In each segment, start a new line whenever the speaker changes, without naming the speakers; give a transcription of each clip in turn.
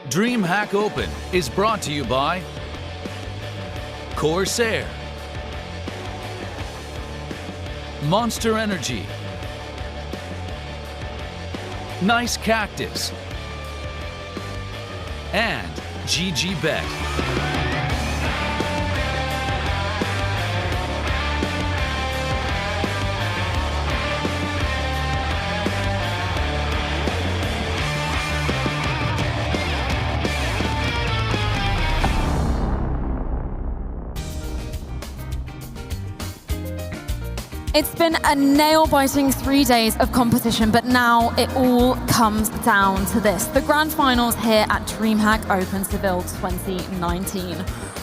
DreamHack Open is brought to you by Corsair, Monster Energy, Nice Cactus, and GGBet.
It's been a nail-biting 3 days of competition, but now it all comes down to this. The grand finals here at DreamHack Open Seville 2019.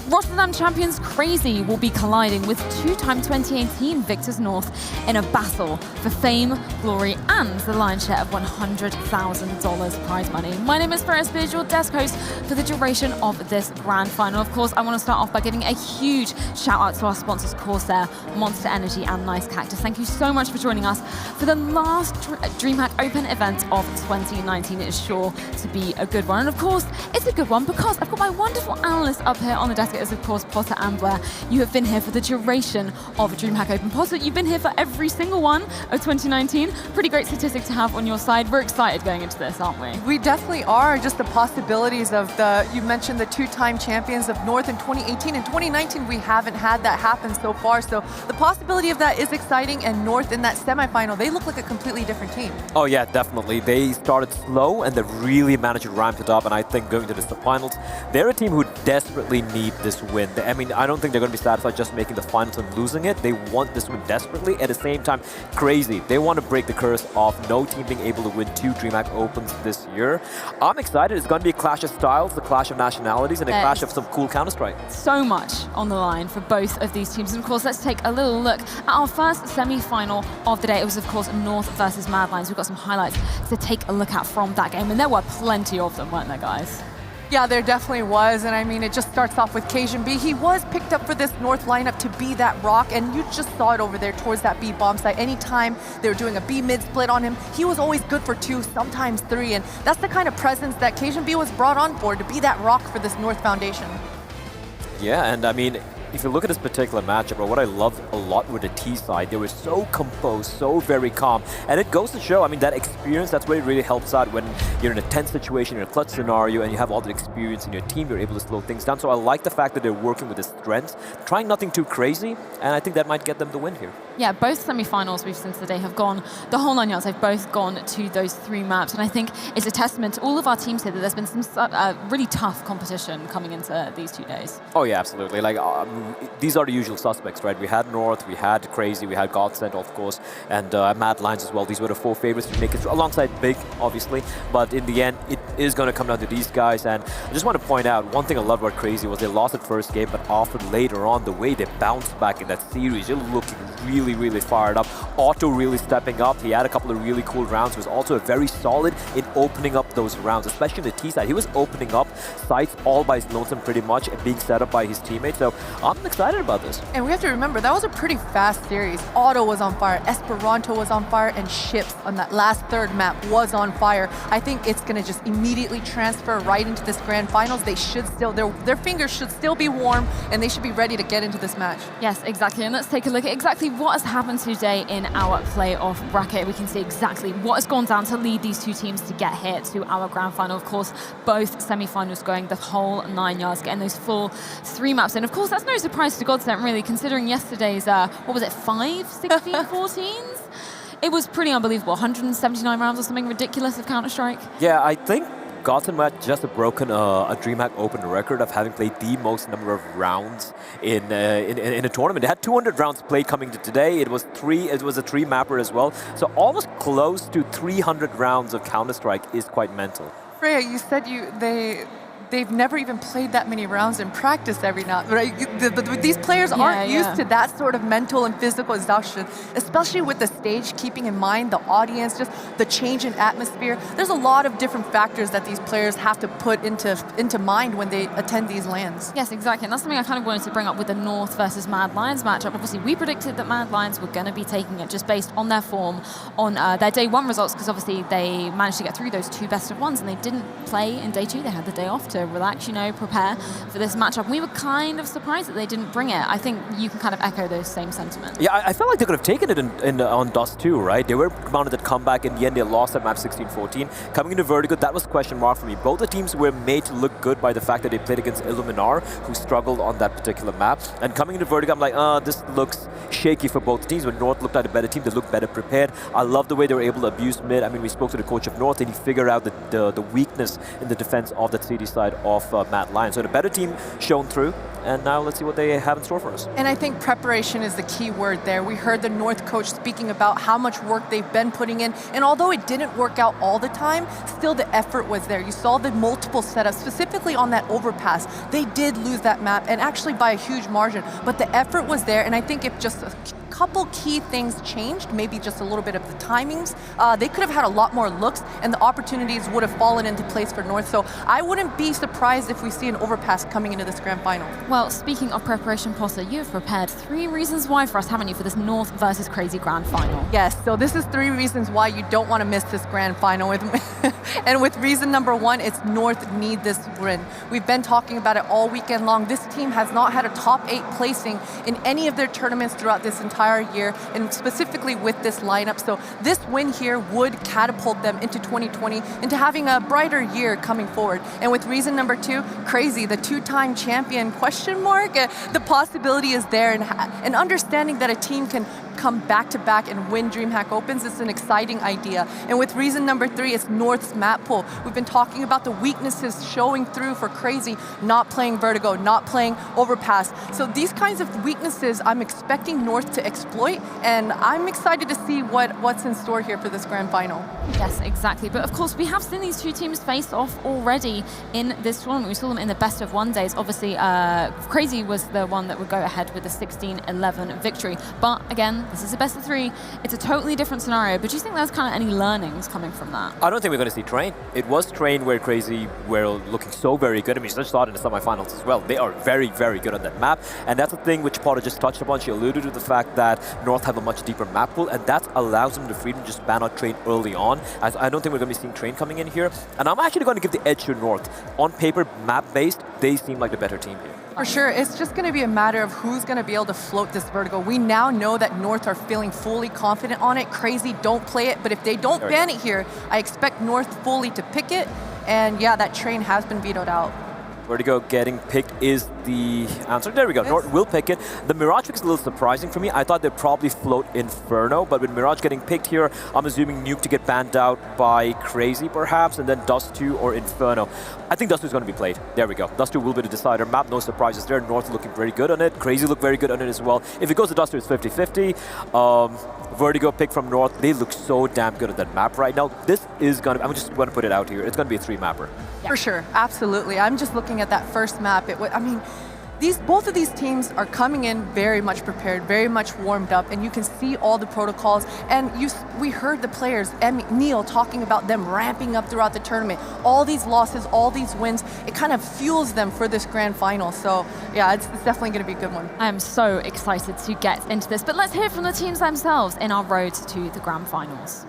Rotterdam champions CR4ZY will be colliding with two-time 2018 victors North in a battle for fame, glory, and the lion's share of $100,000 prize money. My name is Ferris Beard, your desk host for the duration of this grand final. Of course, I want to start off by giving a huge shout out to our sponsors Corsair, Monster Energy, and Nice Cactus. Thank you so much for joining us for the last DreamHack Open event of 2019. It is sure to be a good one. And of course, it's a good one because I've got my wonderful analysts up here on the desk. It is, of course, Potter and Blair. You have been here for the duration of DreamHack Open. Potter, you've been here for every single one of 2019. Pretty great statistic to have on your side. We're excited going into this, aren't we?
We definitely are. Just the possibilities of you mentioned the two-time champions of North in 2018. In 2019, we haven't had that happen so far. So the possibility of that is exciting. And North in that semifinal, they look like a completely different team.
Oh yeah, definitely. They started slow and they really managed to ramp it up. And I think going to the finals, they're a team who desperately need this win. I mean, I don't think they're going to be satisfied just making the finals and losing it. They want this win desperately. At the same time, CR4ZY. They want to break the curse of no team being able to win 2 DreamHack Opens this year. I'm excited. It's going to be a clash of styles, a clash of nationalities, and a clash of some cool Counter-Strike.
So much on the line for both of these teams. And of course, let's take a little look at our first semi-final of the day. It was, of course, North versus Mad Lions. We've got some highlights to take a look at from that game. And there were plenty of them, weren't there, guys?
Yeah, there definitely was, and I mean, it just starts off with CR4ZY. He was picked up for this North lineup to be that rock, and you just saw it over there towards that B bomb site. Anytime they were doing a B mid split on him, he was always good for 2, sometimes 3, and that's the kind of presence that CR4ZY was brought on for, to be that rock for this North foundation.
Yeah, and I mean, if you look at this particular matchup, or what I loved a lot with the T side, they were so composed, so very calm. And it goes to show, I mean, that experience, that's what it really helps out when you're in a tense situation, in a clutch scenario, and you have all the experience in your team, you're able to slow things down. So I like the fact that they're working with the strengths, trying nothing too crazy, and I think that might get them the win here.
Yeah, both semi-finals we've seen today have gone the whole 9 yards. They've both gone to those 3 maps, and I think it's a testament to all of our teams here that there's been some really tough competition coming into these 2 days.
Oh yeah, absolutely. Like these are the usual suspects, right? We had North, we had CR4ZY, we had Godsend, of course, and Mad Lions as well. These were the 4 favorites to make it through, alongside Big, obviously. But in the end, it is going to come down to these guys. And I just want to point out, one thing I love about CR4ZY was they lost the first game, but often later on, the way they bounced back in that series, they're looking really, really fired up. Otto really stepping up. He had a couple of really cool rounds. He was also very solid in opening up those rounds, especially on the T side. He was opening up sites all by his lonesome pretty much and being set up by his teammates. So I'm excited about this.
And we have to remember, that was a pretty fast series. Otto was on fire, Esperanto was on fire, and Ships on that last 3rd map was on fire. I think it's going to just immediately transfer right into this grand finals. They should still, their fingers should still be warm, and they should be ready to get into this match.
Yes, exactly. And let's take a look at exactly what has happened today in our playoff bracket. We can see exactly what has gone down to lead these 2 teams to get here to our grand final. Of course, both semi-finals going the whole 9 yards, getting those full 3 maps in. Of course, that's no surprise to Godsend, really, considering yesterday's, what was it, 5, 16, 14s? It was pretty unbelievable. 179 rounds or something ridiculous of Counter-Strike.
Yeah, I think Godsend might just have broken a DreamHack Open record of having played the most number of rounds in a tournament. They had 200 rounds played coming to today. It was a 3-mapper as well. So almost close to 300 rounds of Counter-Strike is quite mental.
Freya, you said they've never even played that many rounds in practice every night. Right? These players aren't used to that sort of mental and physical exhaustion, especially with the stage, keeping in mind the audience, just the change in atmosphere. There's a lot of different factors that these players have to put into mind when they attend these LANs.
Yes, exactly, and that's something I kind of wanted to bring up with the North versus Mad Lions matchup. Obviously, we predicted that Mad Lions were going to be taking it just based on their form, on their day one results, because obviously they managed to get through those 2 best of ones, and they didn't play in day 2. They had the day off to relax, prepare for this matchup. We were kind of surprised that they didn't bring it. I think you can kind of echo those same sentiments.
Yeah, I felt like they could have taken it on Dust too, right? They were mounted that comeback. In the end, they lost at map 16-14. Coming into Vertigo, that was a question mark for me. Both the teams were made to look good by the fact that they played against Illuminar, who struggled on that particular map. And coming into Vertigo, I'm like, this looks shaky for both teams. When North looked at a better team, they looked better prepared. I love the way they were able to abuse mid. I mean, we spoke to the coach of North, and he figured out the weakness in the defense of that CD side of Mad Lions. So the better team shown through, and now let's see what they have in store for us.
And I think preparation is the key word there. We heard the North coach speaking about how much work they've been putting in, and although it didn't work out all the time, still the effort was there. You saw the multiple setups, specifically on that overpass. They did lose that map, and actually by a huge margin, but the effort was there, and I think if just a couple key things changed, maybe just a little bit of the timings, they could have had a lot more looks, and the opportunities would have fallen into place for North. So I wouldn't be surprised if we see an overpass coming into this grand final.
Well, speaking of preparation, Potter, you have prepared 3 reasons why for us, haven't you, for this North versus CR4ZY grand final?
Yes, so this is 3 reasons why you don't want to miss this grand final. And with reason number 1, it's North need this win. We've been talking about it all weekend long. This team has not had a top 8 placing in any of their tournaments throughout this entire year, and specifically with this lineup. So this win here would catapult them into 2020, into having a brighter year coming forward. And with reason number 2, CR4ZY, the 2-time champion, question mark? The possibility is there, and understanding that a team can come back-to-back and win DreamHack Opens is an exciting idea. And with reason number 3, it's North's map pool. We've been talking about the weaknesses showing through for CR4ZY, not playing Vertigo, not playing Overpass. So these kinds of weaknesses I'm expecting North to exploit, and I'm excited to see what's in store here for this grand final.
Yes, exactly. But of course, we have seen these 2 teams face off already in this tournament. We saw them in the best of 1 days. Obviously, CR4ZY was the one that would go ahead with the 16-11 victory. But again, this is a best of 3. It's a totally different scenario. But do you think there's kind of any learnings coming from that?
I don't think we're going to see Train. It was Train where CR4ZY were looking so very good. I mean, just saw it in the semifinals as well. They are very, very good on that map. And that's the thing which Potter just touched upon. She alluded to the fact that North have a much deeper map pool, and that allows them the freedom to just ban out Train early on. I don't think we're going to be seeing Train coming in here. And I'm actually going to give the edge to North. On paper, map-based, they seem like the better team here.
For sure, it's just going to be a matter of who's going to be able to float this Vertigo. We now know that North are feeling fully confident on it. CR4ZY don't play it, but if they don't ban it here, I expect North fully to pick it. And yeah, that Train has been vetoed out.
Vertigo getting picked is the answer. There we go. Yes. North will pick it. The Mirage pick is a little surprising for me. I thought they'd probably float Inferno, but with Mirage getting picked here, I'm assuming Nuke to get banned out by CR4ZY perhaps, and then Dust 2 or Inferno. I think Dust 2 is going to be played. There we go. Dust 2 will be the decider. Map, no surprises there. North looking very good on it. CR4ZY look very good on it as well. If it goes to Dust 2, it's 50-50. Vertigo pick from North. They look so damn good at that map right now. This is going to, I'm just going to put it out here, it's going to be a 3-mapper.
Yeah. For sure, absolutely. I'm just looking at that first map. I mean, both of these teams are coming in very much prepared, very much warmed up, and you can see all the protocols. And we heard the players, Neil, talking about them ramping up throughout the tournament. All these losses, all these wins, it kind of fuels them for this grand final. So yeah, it's definitely going to be a good one.
I am so excited to get into this. But let's hear from the teams themselves in our road to the grand finals.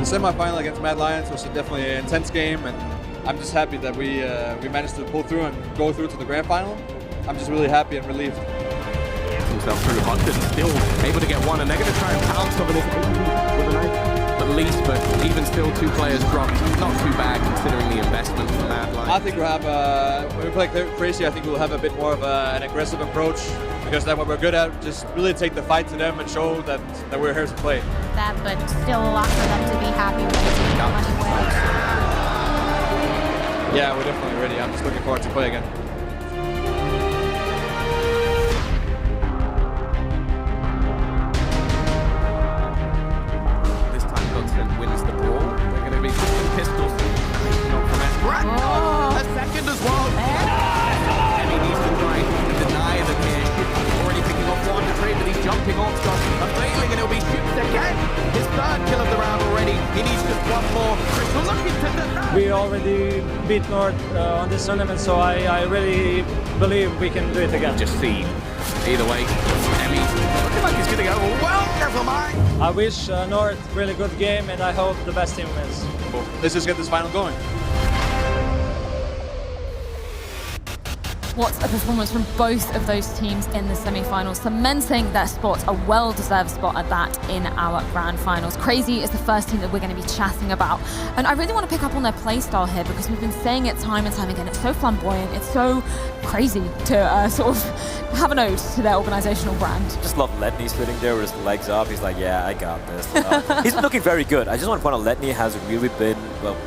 Semi-final against Mad Lions was definitely an intense game, and I'm just happy that we managed to pull through and go through to the grand final. I'm just really happy and relieved.
Himself through Hunter, still able to get one, and they're going to try and pounce over this with a knife. But at least, but even still 2 players dropped. Not too bad considering the investment from Mad Lions.
I think we'll have, when we play Crazy, I think we'll have a bit more of an aggressive approach, because that's what we're good at. Just really take the fight to them and show that we're here to play.
That, but still a lot for them to be happy with.
Yeah, we're definitely ready. I'm just looking forward to play again.
This time Godsend wins the brawl. They're going to be shooting pistols. Not from Esperanto. A second as well. And he needs to try and deny the clear. Already picking off one to trade, but he's jumping on Scott. A failing, and it'll be shoots again. His 3rd kill of the round already. He needs just one more. Crystal looking to the...
We already beat North on this tournament, so I really believe we can do it again.
Just see. Either way, Emmy's looking like he's going to go, well, never mind.
I wish North really good game, and I hope the best team wins.
Cool. Let's just get this final going.
What a performance from both of those teams in the semi-finals, cementing their spot, a well-deserved spot at that, in our grand finals. CR4ZY is the first team that we're going to be chatting about. And I really want to pick up on their play style here, because we've been saying it time and time again. It's so flamboyant, it's so crazy to sort of have an ode to their organizational brand.
Just love Letney sitting there with his legs up. He's like, yeah, I got this. He's looking very good. I just want to point out Letney has really been, well,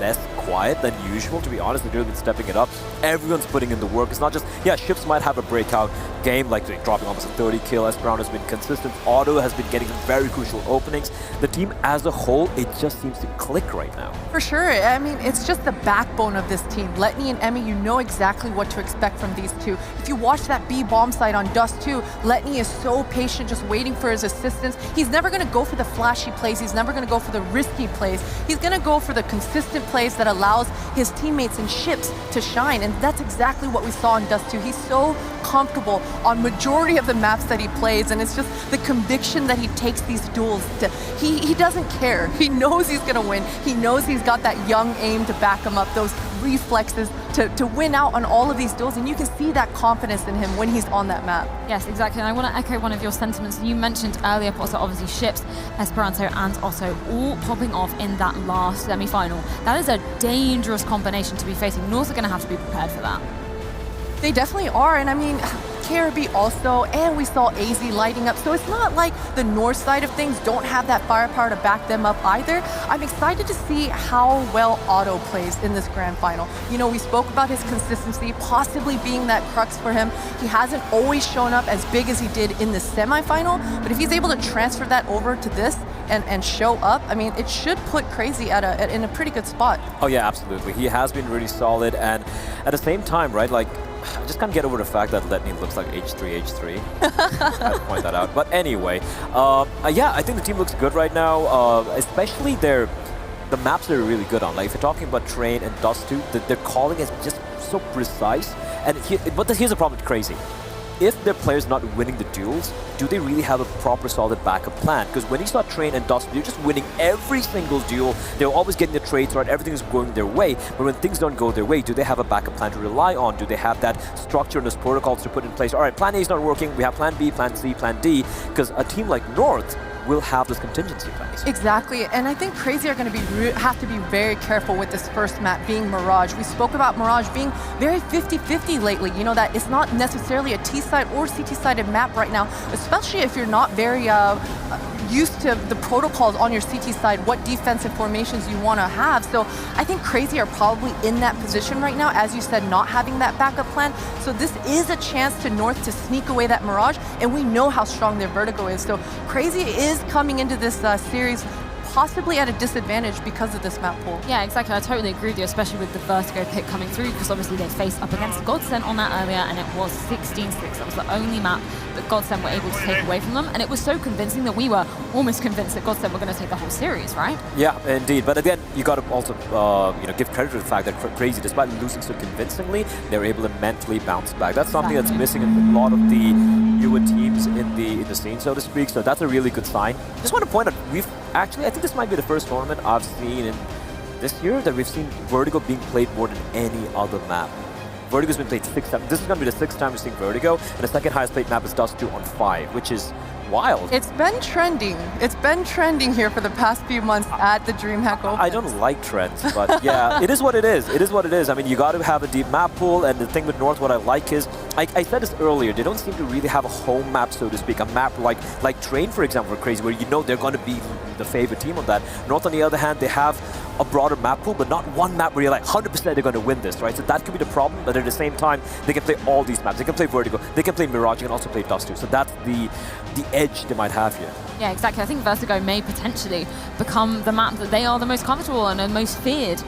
less quiet than usual, to be honest. They've really been stepping it up. Everyone's putting in the work. It's not just, yeah, Ships might have a breakout game, like dropping almost a 30 kill. Esperanto has been consistent. Otto has been getting very crucial openings. The team as a whole, it just seems to click right now.
For sure. I mean, it's just the backbone of this team. Letney and Emmy, you know exactly what to expect from these two. If you watch that B bomb site on Dust 2, Letney is so patient, just waiting for his assistance. He's never going to go for the flashy plays. He's never going to go for the risky plays. He's going to go for the consistent plays that allows his teammates and Ships to shine. And that's exactly what we saw in Dust 2. He's so comfortable on majority of the maps that he plays, and it's just the conviction that he takes these duels to. He doesn't care. He knows he's going to win. He knows he's got that young aim to back him up, those reflexes to win out on all of these duels, and you can see that confidence in him when he's on that map.
Yes, exactly, and I want to echo one of your sentiments. You mentioned earlier, also obviously Ships, Esperanto and Otto all popping off in that last semi-final. That is a dangerous combination to be facing. North are going to have to be prepared for that.
They definitely are, and I mean, KRB also, and we saw AZ lighting up, so it's not like the North side of things don't have that firepower to back them up either. I'm excited to see how well Otto plays in this grand final. You know, we spoke about his consistency possibly being that crux for him. He hasn't always shown up as big as he did in the semi-final, but if he's able to transfer that over to this and show up, I mean, it should put CR4ZY in a pretty good spot.
Oh yeah, absolutely. He has been really solid, and at the same time, right, like, I just can't get over the fact that Letney looks like H3. I had to point that out. But anyway, yeah, I think the team looks good right now, especially the maps they're really good on. Like, if you're talking about Train and Dust 2, their calling is just so precise. And but here's the problem with CR4ZY. If their players not winning the duels, do they really have a proper solid backup plan? Because when you saw Train and Dust, they're just winning every single duel. They're always getting the trades right, everything is going their way. But when things don't go their way, do they have a backup plan to rely on? Do they have that structure and those protocols to put in place? All right, plan A is not working, we have plan B, plan C, plan D. Because a team like North will have those contingency plans.
Exactly, and I think CR4ZY are going to have to be very careful with this first map being Mirage. We spoke about Mirage being very 50-50 lately. You know, that it's not necessarily a T-side or CT-sided map right now, especially if you're not very used to the protocols on your CT side, what defensive formations you want to have. So I think CR4ZY are probably in that position right now, as you said, not having that backup plan. So this is a chance to North to sneak away that Mirage, and we know how strong their vertigo is. So CR4ZY is coming into this series possibly at a disadvantage because of this map pool.
Yeah, exactly. I totally agree with you, especially with the Vertigo pick coming through, because obviously they faced up against Godsend on that earlier, and it was 16-6. That was the only map that Godsend were able to take away from them, and it was so convincing that we were almost convinced that Godsend were going to take the whole series, right?
Yeah, indeed. But again, you got to also give credit to the fact that CR4ZY, despite losing so convincingly, they're able to mentally bounce back. That's something that's missing in a lot of the newer teams in the scene, so to speak. So that's a really good sign. Just want to point out, I think this might be the first tournament I've seen in this year that we've seen Vertigo being played more than any other map. Vertigo's been played 6 times. This is going to be the 6th time we've seen Vertigo, and the second highest played map is Dust 2 on 5, which is wild.
It's been trending. It's been trending here for the past few months at the DreamHack Open.
I don't like trends, but yeah, it is what it is. It is what it is. I mean, you got to have a deep map pool, and the thing with North, what I like is, I said this earlier, they don't seem to really have a home map, so to speak, a map like Train, for example, for Crazy, where you know they're going to be the favorite team on that. North, on the other hand, they have a broader map pool, but not one map where you're like 100% they're going to win this, right? So that could be the problem, but at the same time, they can play all these maps. They can play Vertigo, they can play Mirage, they can also play Dust too. So that's the edge they might have here.
Yeah, exactly. I think Vertigo may potentially become the map that they are the most comfortable and the most feared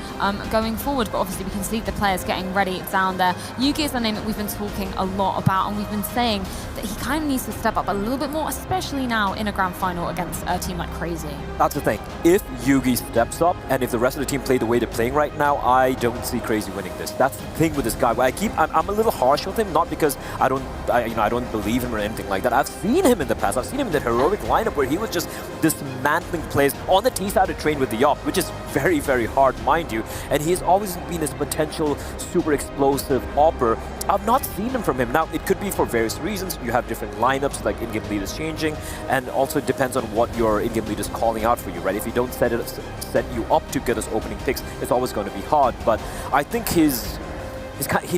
going forward. But obviously, we can see the players getting ready down there. Yugi is the name that we've been talking a lot about, and we've been saying that he kind of needs to step up a little bit more, especially now in a grand final against a team like Crazy.
That's the thing. If Yugi steps up, and if the rest of the team play the way they're playing right now, I don't see Crazy winning this. That's the thing with this guy. I'm a little harsh with him, not because I don't believe him or anything like that. I've seen him in the past. I've seen him in that heroic lineup where he was just dismantling plays on the T side of Train with the Yop, which is very, very hard, mind you. And he has always been this potential super explosive opper. I've not seen him from him. Now, it could be for various reasons. You have different lineups, like in-game leaders changing, and also it depends on what your in-game leader is calling out for you, right? If you don't set you up to get us opening picks, it's always going to be hard. But I think he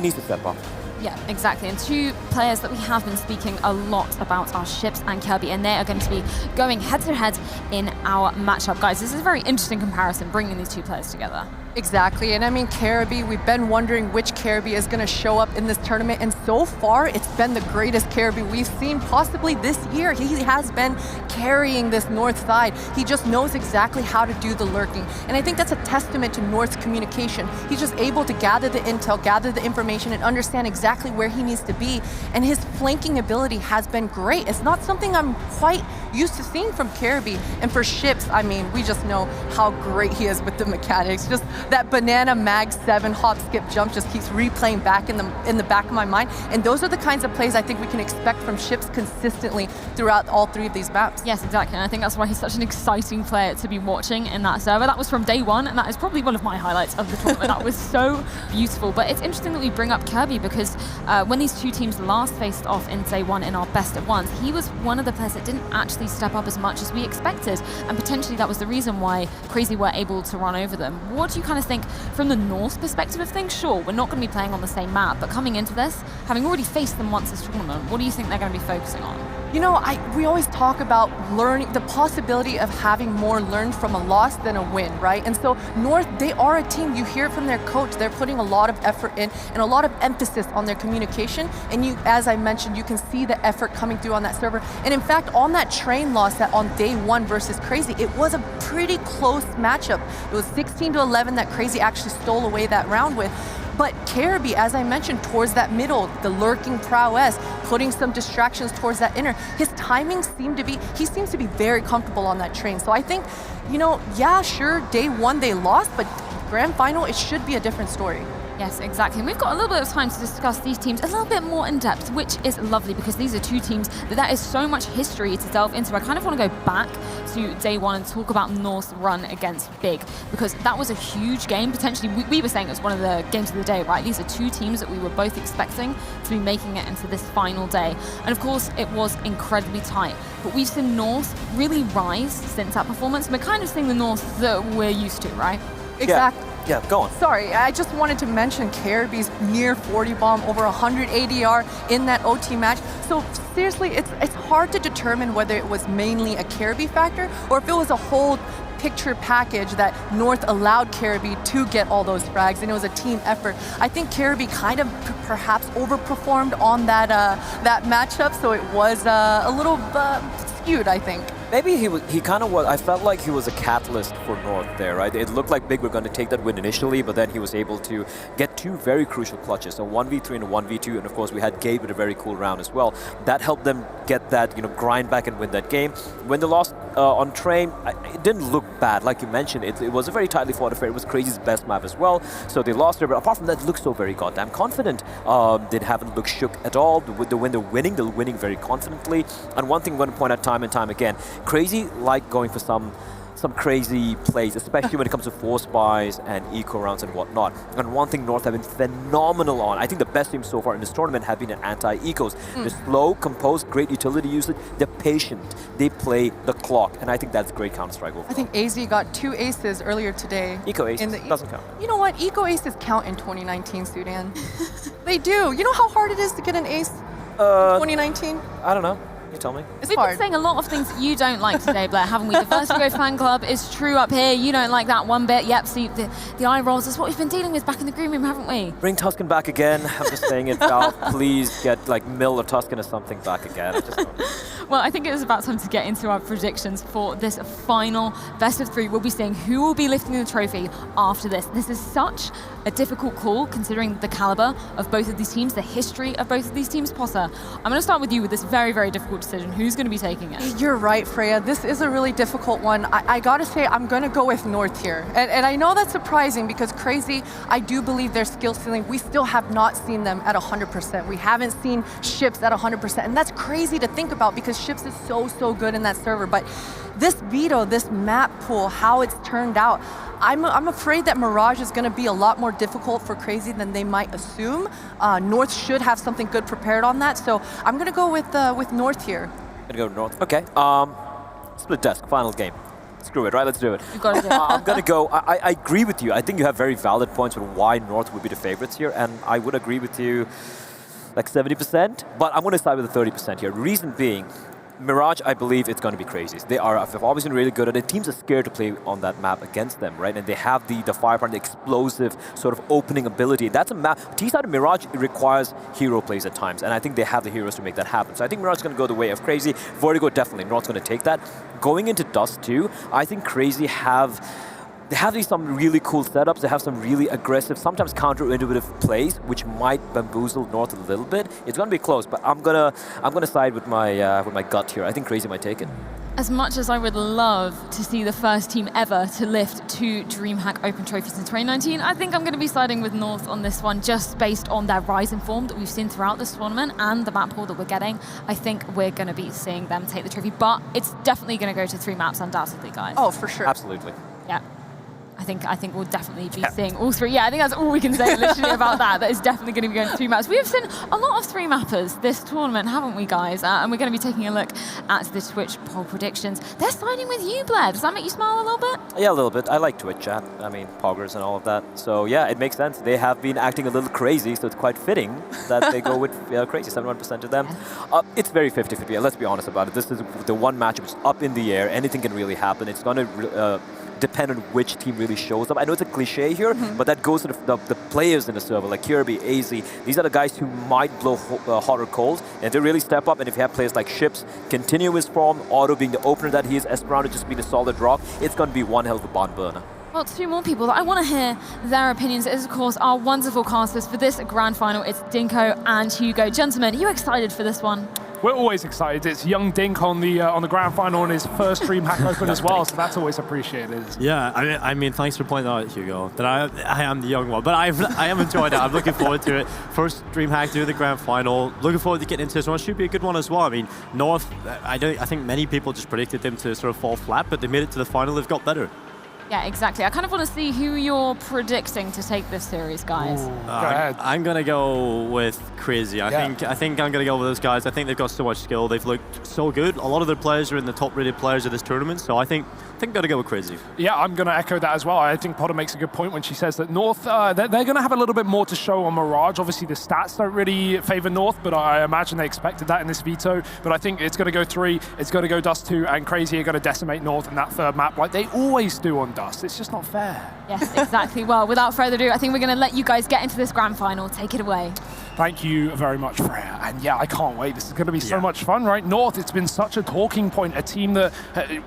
needs to step up.
Yeah, exactly. And two players that we have been speaking a lot about are Ships and Kirby, and they are going to be going head-to-head in our matchup. Guys, this is a very interesting comparison, bringing these two players together.
Exactly, and I mean, Caribby, we've been wondering which Caribby is going to show up in this tournament, and so far, it's been the greatest Caribby we've seen possibly this year. He has been carrying this North side. He just knows exactly how to do the lurking, and I think that's a testament to North's communication. He's just able to gather the intel, gather the information, and understand exactly where he needs to be, and his flanking ability has been great. It's not something I'm quite used to seeing from Caribby, and for Ships, I mean, we just know how great he is with the mechanics. Just that banana mag 7 hop skip jump just keeps replaying back in the back of my mind, and those are the kinds of plays I think we can expect from Ships consistently throughout all three of these maps.
Yes, exactly, and I think that's why he's such an exciting player to be watching in that server. That was from day one, and that is probably one of my highlights of the tournament. That was so beautiful. But it's interesting that we bring up Kirby, because when these two teams last faced off in day one in our best at ones, he was one of the players that didn't actually step up as much as we expected, and potentially that was the reason why Crazy were able to run over them. What do you kind of think from the North perspective of things? Sure, we're not going to be playing on the same map, but coming into this, having already faced them once this tournament, what do you think they're going to be focusing on?
You know, we always talk about learning, the possibility of having more learned from a loss than a win, right? And so North, they are a team, you hear it from their coach, they're putting a lot of effort in and a lot of emphasis on their communication. And you, as I mentioned, you can see the effort coming through on that server. And in fact, on that Train loss that on day one versus Crazy, it was a pretty close matchup. It was 16-11 that Crazy actually stole away that round with. But Caribby, as I mentioned, towards that middle, the lurking prowess, putting some distractions towards that inner, his timing he seems to be very comfortable on that Train. So I think, you know, yeah, sure, day one they lost, but grand final, it should be a different story.
Yes, exactly. And we've got a little bit of time to discuss these teams a little bit more in depth, which is lovely, because these are two teams that is so much history to delve into. I kind of want to go back to day one and talk about North's run against Big, because that was a huge game. Potentially, we were saying it was one of the games of the day, right? These are two teams that we were both expecting to be making it into this final day. And of course, it was incredibly tight. But we've seen North really rise since that performance. We're kind of seeing the North that we're used to, right?
Exactly.
Yeah, go on.
Sorry, I just wanted to mention Caribby's near 40 bomb, over 100 ADR in that OT match. So seriously, it's hard to determine whether it was mainly a Caribby factor or if it was a whole picture package that North allowed Caribby to get all those frags, and it was a team effort. I think Caribby kind of perhaps overperformed on that matchup, so it was a little skewed, I think.
Maybe he kind of was, I felt like he was a catalyst for North there, right? It looked like Big were going to take that win initially, but then he was able to get two very crucial clutches, so 1v3 and a 1v2, and of course we had Gabe with a very cool round as well. That helped them get that, grind back and win that game. When they lost on Train, it didn't look bad, like you mentioned. It was a very tightly fought affair. It was Crazy's best map as well, so they lost there, but apart from that, it looked so very goddamn confident. They haven't looked shook at all. When they're winning very confidently. And one thing I'm going to point out time and time again, Crazy like going for some some crazy plays, especially when it comes to force buys and eco rounds and whatnot. And one thing North have been phenomenal on, I think the best team so far in this tournament have been in anti-ecos. They're slow, composed, great utility usage, they're patient, they play the clock, and I think that's great Counter-Strike overall.
I think AZ got 2 aces earlier today.
Eco aces doesn't count.
You know what? Eco aces count in 2019, Sudan. They do. You know how hard it is to get an ace in 2019?
I don't know. You tell me.
It's
We've
hard.
been saying a lot of things you don't like today, Blair, haven't we? The Vertigo fan club is true up here. You don't like that one bit. Yep, see, the eye rolls. That's what we've been dealing with back in the green room, haven't we?
Bring Tuscan back again. I'm just saying it, Val. Please get like Mill or Tuscan or something back again. I just don't.
Well, I think it was about time to get into our predictions for this final best of 3. We'll be seeing who will be lifting the trophy after this. This is such a difficult call considering the caliber of both of these teams, the history of both of these teams. Potter, I'm going to start with you with this very, very difficult decision. Who's going to be taking it?
You're right, Freya. This is a really difficult one. I gotta say, I'm gonna go with North here. And I know that's surprising because CR4ZY, I do believe their skill ceiling, we still have not seen them at 100%. We haven't seen Ships at 100%. And that's crazy to think about because Ships is so good in that server. But this veto, this map pool, how it's turned out, I'm afraid that Mirage is going to be a lot more difficult for CR4ZY than they might assume. North should have something good prepared on that, so I'm going to go with North here.
Gonna go North. Okay. Split desk, final game. Screw it, right? Let's do it.
You've got to do it.
I'm gonna go. I agree with you. I think you have very valid points on why North would be the favorites here, and I would agree with you like 70%, but I'm gonna side with the 30% here. Reason being, Mirage, I believe it's going to be crazy. They've always been really good at it. Teams are scared to play on that map against them, right? And they have the firepower and the explosive sort of opening ability. That's a map. T-side of Mirage, it requires hero plays at times, and I think they have the heroes to make that happen. So I think Mirage is going to go the way of CR4ZY. Vertigo, definitely. North's going to take that. Going into Dust 2, I think CR4ZY they have some really cool setups. They have some really aggressive, sometimes counterintuitive plays, which might bamboozle North a little bit. It's going to be close, but I'm gonna side with my gut here. I think CR4ZY might take it.
As much as I would love to see the first team ever to lift 2 DreamHack Open trophies in 2019, I think I'm going to be siding with North on this one, just based on their rise in form that we've seen throughout this tournament and the map pool that we're getting. I think we're going to be seeing them take the trophy, but it's definitely going to go to 3 maps undoubtedly, guys.
Oh, for sure.
Absolutely.
Yeah. I think we'll definitely be seeing all 3. Yeah, I think that's all we can say literally about that. That is definitely going to be going to 3 maps. We have seen a lot of 3 mappers this tournament, haven't we, guys? And we're going to be taking a look at the Twitch poll predictions. They're siding with you, Blair. Does that make you smile a little bit?
Yeah, a little bit. I like Twitch chat. I mean, poggers and all of that. So yeah, it makes sense. They have been acting a little crazy, so it's quite fitting that they go with CR4ZY, 71% to them. It's very 50-50, and let's be honest about it. This is the one match which is up in the air. Anything can really happen. It's going to depend on which team really shows up. I know it's a cliche here, but that goes to the players in the server, like Kirby, AZ. These are the guys who might blow hot or cold, and they really step up. And if you have players like Ships, continue his form, Otto being the opener that he is, Esperanto just being a solid rock, it's going to be one hell of a barn burner.
Well, 2 more people that I want to hear their opinions is, of course, our wonderful casters for this grand final. It's Dinko and Hugo. Gentlemen, are you excited for this one?
We're always excited. It's young Dink on the grand final and his first DreamHack Open as well, so that's always appreciated.
Yeah, I mean, thanks for pointing out, Hugo, that I am the young one, but I am enjoying it. I'm looking forward to it. First DreamHack to the grand final. Looking forward to getting into this one. It should be a good one as well. I mean, North, I think many people just predicted them to sort of fall flat, but they made it to the final. They've got better.
Yeah, exactly. I kind of want to see who you're predicting to take this series, guys.
Go ahead.
I'm gonna go with CR4ZY. I think I'm gonna go with those guys. I think they've got so much skill. They've looked so good. A lot of their players are in the top-rated players of this tournament, so I think I'm gonna go with CR4ZY.
Yeah, I'm gonna echo that as well. I think Potter makes a good point when she says that North, they're gonna have a little bit more to show on Mirage. Obviously, the stats don't really favor North, but I imagine they expected that in this veto. But I think it's gonna go 3, it's gonna go Dust 2, and CR4ZY are gonna decimate North in that 3rd map, like they always do on Dust. It's just not fair.
Yes, exactly. Well, without further ado, I think we're going to let you guys get into this grand final. Take it away.
Thank you very much, Freya. And yeah, I can't wait. This is going to be so much fun, right? North, it's been such a talking point, a team that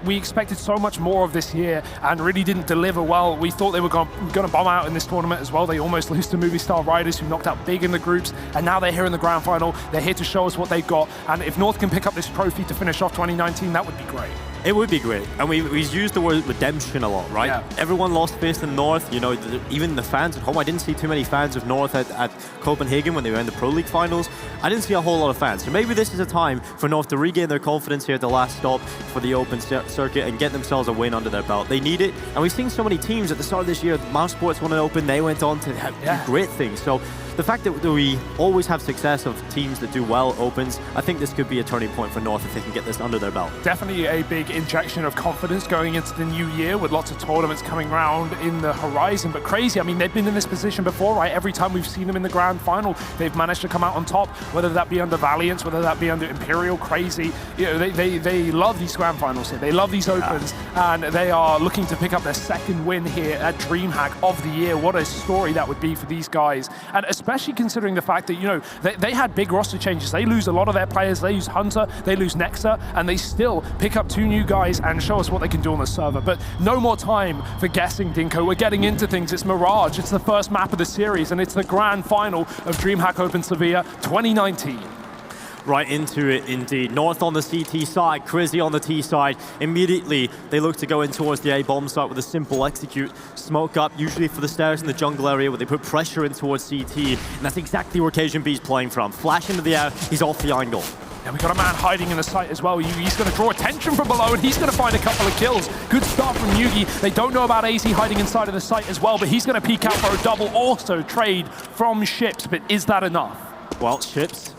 we expected so much more of this year and really didn't deliver well. We thought they were going to bomb out in this tournament as well. They almost lose to Movie Star Riders, who knocked out big in the groups, and now they're here in the grand final. They're here to show us what they've got. And if North can pick up this trophy to finish off 2019, that would be great.
It would be great. And we've used the word redemption a lot, right?
Yeah.
Everyone lost face in North. You know, even the fans at home. I didn't see too many fans of North at Copenhagen when they were in the Pro League finals. I didn't see a whole lot of fans. So maybe this is a time for North to regain their confidence here at the last stop for the Open circuit and get themselves a win under their belt. They need it. And we've seen so many teams at the start of this year. Mouse Sports won an Open. They went on to do great things. So the fact that we always have success of teams that do well Opens, I think this could be a turning point for North if they can get this under their belt.
Definitely a big injection of confidence going into the new year with lots of tournaments coming around in the horizon. But crazy, I mean, they've been in this position before, right? Every time we've seen them in the grand final, they've managed to come out on top, whether that be under Valiance, whether that be under Imperial. Crazy. You know, they love these grand finals here. They love these Opens, and they are looking to pick up their second win here at DreamHack of the year. What a story that would be for these guys. And especially considering the fact that, you know, they had big roster changes. They lose a lot of their players. They lose Hunter, they lose Nexa, and they still pick up 2 new guys and show us what they can do on the server. But no more time for guessing, Dinko. We're getting into things. It's Mirage. It's the first map of the series, and it's the grand final of DreamHack Open Sevilla 2019.
Right into it indeed. North on the CT side, CR4ZY on the T side. Immediately, they look to go in towards the A bomb site with a simple execute. Smoke up, usually for the stairs in the jungle area, where they put pressure in towards CT. And that's exactly where CasionB's playing from. Flash into the air, he's off the angle.
And we've got a man hiding in the site as well. He's going to draw attention from below, and he's going to find a couple of kills. Good start from Yugi. They don't know about AZ hiding inside of the site as well, but he's going to peek out for a double. Also trade from Ships, but is that enough?
Well, Ships,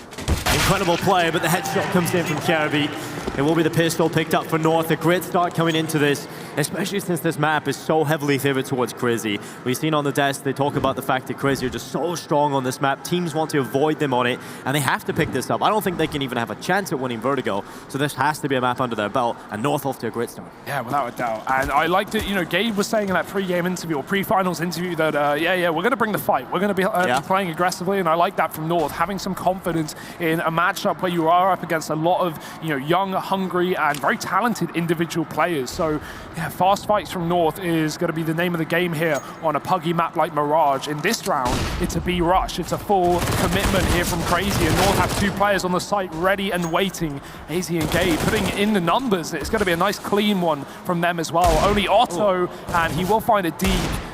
incredible play, but the headshot comes in from CasionB. It will be the pistol picked up for North. A great start coming into this, especially since this map is so heavily favored towards CR4ZY. We've seen on the desk, they talk about the fact that CR4ZY are just so strong on this map. Teams want to avoid them on it, and they have to pick this up. I don't think they can even have a chance at winning Vertigo, so this has to be a map under their belt, and North off to a great start.
Yeah, without a doubt. And I liked it, you know, Gabe was saying in that pre-game interview, or pre-finals interview, that, we're going to bring the fight. We're going to be playing aggressively, and I like that from North, having some confidence in a matchup where you are up against a lot of, you know, young, hungry, and very talented individual players. So, yeah, fast fights from North is going to be the name of the game here on a puggy map like Mirage. In this round, it's a B rush. It's a full commitment here from CR4ZY, and North have 2 players on the site ready and waiting. AZ and Gabe putting in the numbers. It's going to be a nice clean one from them as well. Only Otto, and he will find a D,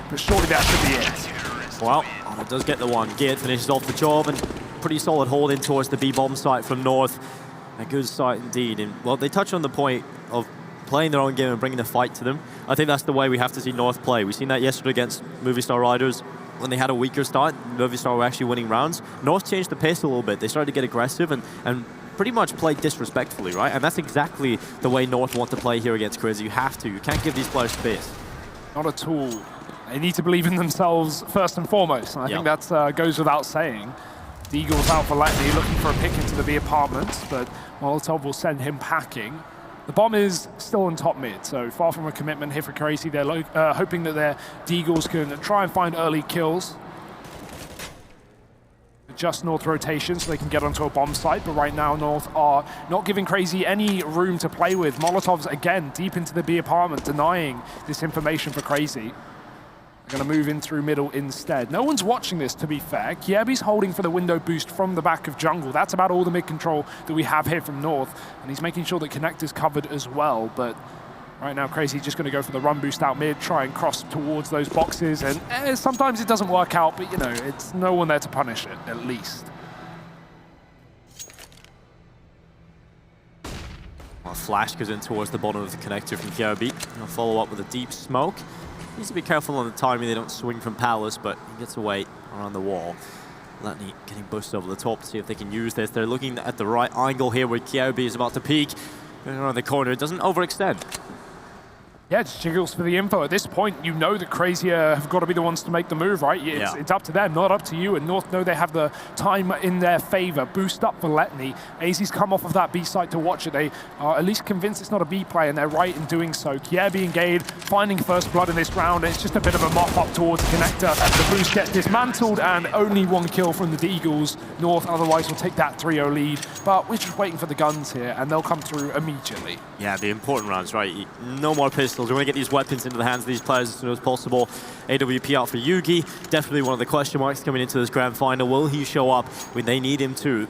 but surely that should be it.
Well, Otto does get the one. Gate finishes off the job, and pretty solid hold in towards the B bomb site from North. A good start indeed. And well, they touch on the point of playing their own game and bringing the fight to them. I think that's the way we have to see North play. We've seen that yesterday against Movistar Riders. When they had a weaker start, Movistar were actually winning rounds. North changed the pace a little bit. They started to get aggressive and pretty much played disrespectfully, right? And that's exactly the way North want to play here against CR4ZY. You have to. You can't give these players space.
Not at all. They need to believe in themselves first and foremost. And I think that goes without saying. The Eagles out for Letney, looking for a pick into the B apartments, but Molotov will send him packing. The bomb is still on top mid, so far from a commitment here for CR4ZY. They're hoping that their Deagles can try and find early kills. Just North rotation so they can get onto a bomb site, but right now North are not giving CR4ZY any room to play with. Molotovs again deep into the B apartment, denying this information for CR4ZY. They're going to move in through middle instead. No one's watching this, to be fair. CR4ZY's holding for the window boost from the back of jungle. That's about all the mid control that we have here from North, and he's making sure that Connector's covered as well. But right now, CR4ZY just going to go for the run boost out mid, try and cross towards those boxes, and sometimes it doesn't work out, but you know, it's no one there to punish it, at least.
Well, Flash goes in towards the bottom of the connector from CR4ZY. He'll follow up with a deep smoke. Needs to be careful on the timing. They don't swing from Palace, but he gets away around the wall. Letney getting pushed over the top to see if they can use this. They're looking at the right angle here where CR4ZY is about to peek. Going around the corner, it doesn't overextend.
Yeah, just jiggles for the info. At this point, you know that CR4ZY have got to be the ones to make the move, right? It's up to them, not up to you. And North know they have the time in their favor. Boost up for Letney. AZ's come off of that B site to watch it. They are at least convinced it's not a B play, and they're right in doing so. CR4ZY and Gade finding first blood in this round. It's just a bit of a mop up towards the connector. The boost gets dismantled, and only 1 kill from the Deagles. North otherwise will take that 3-0 lead. But we're just waiting for the guns here, and they'll come through immediately.
Yeah, the important rounds, right? No more pistols. We want to get these weapons into the hands of these players as soon as possible. AWP out for Yugi. Definitely one of the question marks coming into this grand final. Will he show up when they need him to?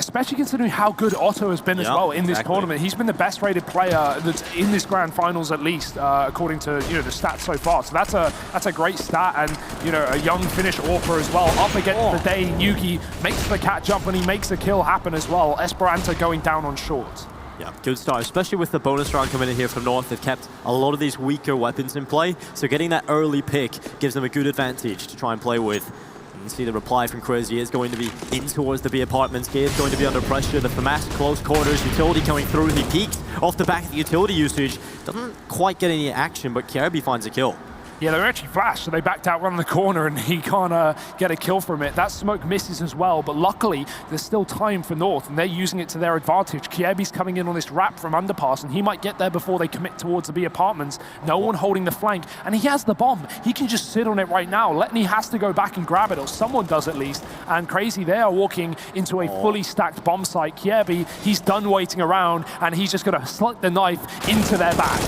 especially considering how good Otto has been as well in this tournament. He's been the best rated player that's in this grand finals, at least according to the stats so far. So that's a great stat, and a young Finnish AWPer as well up against the day. Yugi makes the cat jump and he makes a kill happen as well. Esperanto going down on short.
Yeah, good start, especially with the bonus round coming in here from North. They've kept a lot of these weaker weapons in play, so getting that early pick gives them a good advantage to try and play with. You can see the reply from CR4ZY is going to be in towards the B apartments. Gabe's going to be under pressure. The FAMAS close quarters, utility coming through. He peeks off the back of the utility usage. Doesn't quite get any action, but Kjaerbye finds a kill.
Yeah, they were actually flashed, so they backed out, run the corner, and he can't get a kill from it. That smoke misses as well, but luckily, there's still time for North, and they're using it to their advantage. Kjaerbye's coming in on this wrap from underpass, and he might get there before they commit towards the B apartments. No one holding the flank, and he has the bomb. He can just sit on it right now. Letney has to go back and grab it, or someone does at least, and CR4ZY, they are walking into a fully stacked bomb site. Kjaerbye, he's done waiting around, and he's just gonna slip the knife into their back.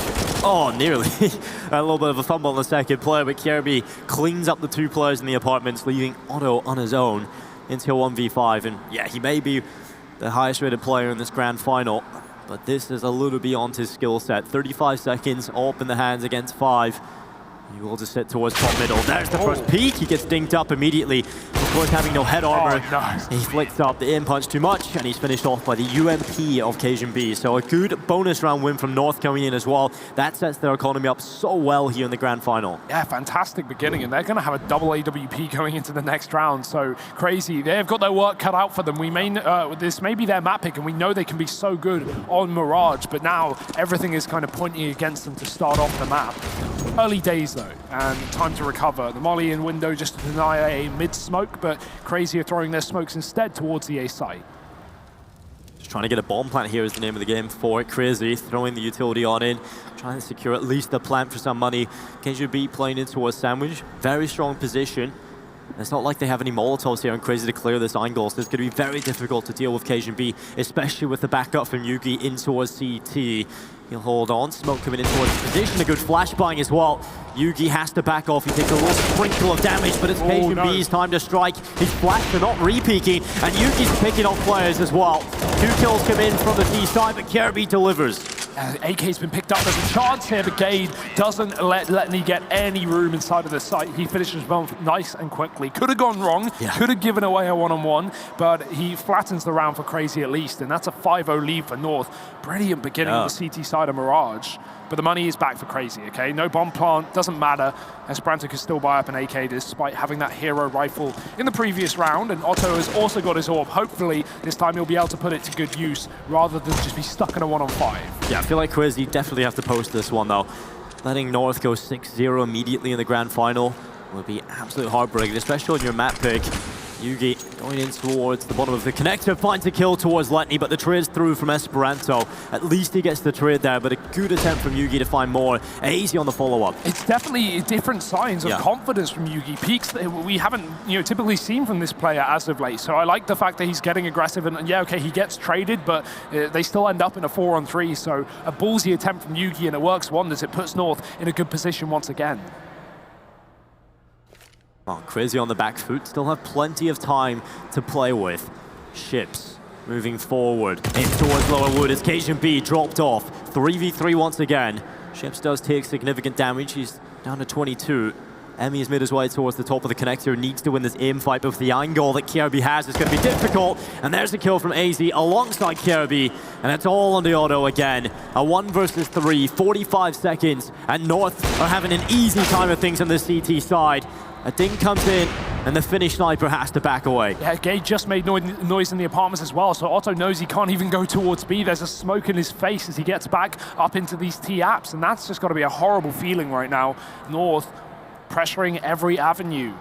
Oh, nearly. A little bit of a fumble on the second player, but Kjaerbye cleans up the two players in the apartments, leaving Otto on his own until 1v5. And yeah, he may be the highest rated player in this grand final, but this is a little beyond his skill set. 35 seconds, all up in the hands against 5. He will just sit towards top middle. There's the first peek. He gets dinked up immediately. Of course, having no head armor, he flicks up the in punch too much, and he's finished off by the UMP of KZB. So a good bonus round win from North coming in as well. That sets their economy up so well here in the grand final.
Yeah, fantastic beginning, and they're going to have a double AWP going into the next round. So CR4ZY, they've got their work cut out for them. This may be their map pick, and we know they can be so good on Mirage, but now everything is kind of pointing against them to start off the map. Early days though, and time to recover. The molly in window just to deny a mid-smoke, but CR4ZY are throwing their smokes instead towards the A site.
Just trying to get a bomb plant here is the name of the game for CR4ZY, throwing the utility on in, trying to secure at least a plant for some money. KZB playing in towards Sandwich, very strong position. It's not like they have any Molotovs here, and CR4ZY to clear this angle, so it's going to be very difficult to deal with KZB, especially with the backup from Yugi in towards CT. He'll hold on, smoke coming in towards his position, a good flash bang as well. Yugi has to back off, he takes a little sprinkle of damage, but it's KZB's time to strike. He's flashed, they're not re-peeking, and Yugi's picking off players as well. 2 kills come in from the T side, but Kjaerbye delivers.
AK's been picked up. There's a chance here, but Gade doesn't let Letney get any room inside of the site. He finishes bomb nice and quickly. Could have gone wrong, could have given away a one-on-one, but he flattens the round for CR4ZY at least, and that's a 5-0 lead for North. Brilliant beginning on the CT side of Mirage. But the money is back for CR4ZY, okay? No bomb plant, doesn't matter. Esperanto can still buy up an AK despite having that hero rifle in the previous round, and Otto has also got his AWP. Hopefully, this time he'll be able to put it to good use rather than just be stuck in a 1-on-5.
Yeah, I feel like CR4ZY definitely have to post this one, though. Letting North go 6-0 immediately in the grand final would be absolute heartbreaking, especially on your map pick. Yugi going in towards the bottom of the connector, finds a kill towards Letney, but the trade's through from Esperanto. At least he gets the trade there, but a good attempt from Yugi to find more. Easy on the follow-up.
It's definitely different signs of confidence from Yugi. Peaks that we haven't typically seen from this player as of late. So I like the fact that he's getting aggressive, and yeah, okay, he gets traded, but they still end up in a 4-on-3. So a ballsy attempt from Yugi, and it works wonders. It puts North in a good position once again.
Oh, CR4ZY on the back foot, still have plenty of time to play with. Ships moving forward, in towards Lower Wood as KZB dropped off. 3v3 once again. Ships does take significant damage, he's down to 22. Emmy has made his way towards the top of the connector, needs to win this aim fight, but with the angle that Kjaerbye has, it's going to be difficult. And there's a kill from AZ alongside Kjaerbye, and it's all on the auto again. A 1 versus 3, 45 seconds, and North are having an easy time of things on the CT side. A ding comes in, and the Finnish sniper has to back away.
Yeah, Gade just made noise in the apartments as well, so Otto knows he can't even go towards B. There's a smoke in his face as he gets back up into these T-apps, and that's just got to be a horrible feeling right now. North pressuring every avenue.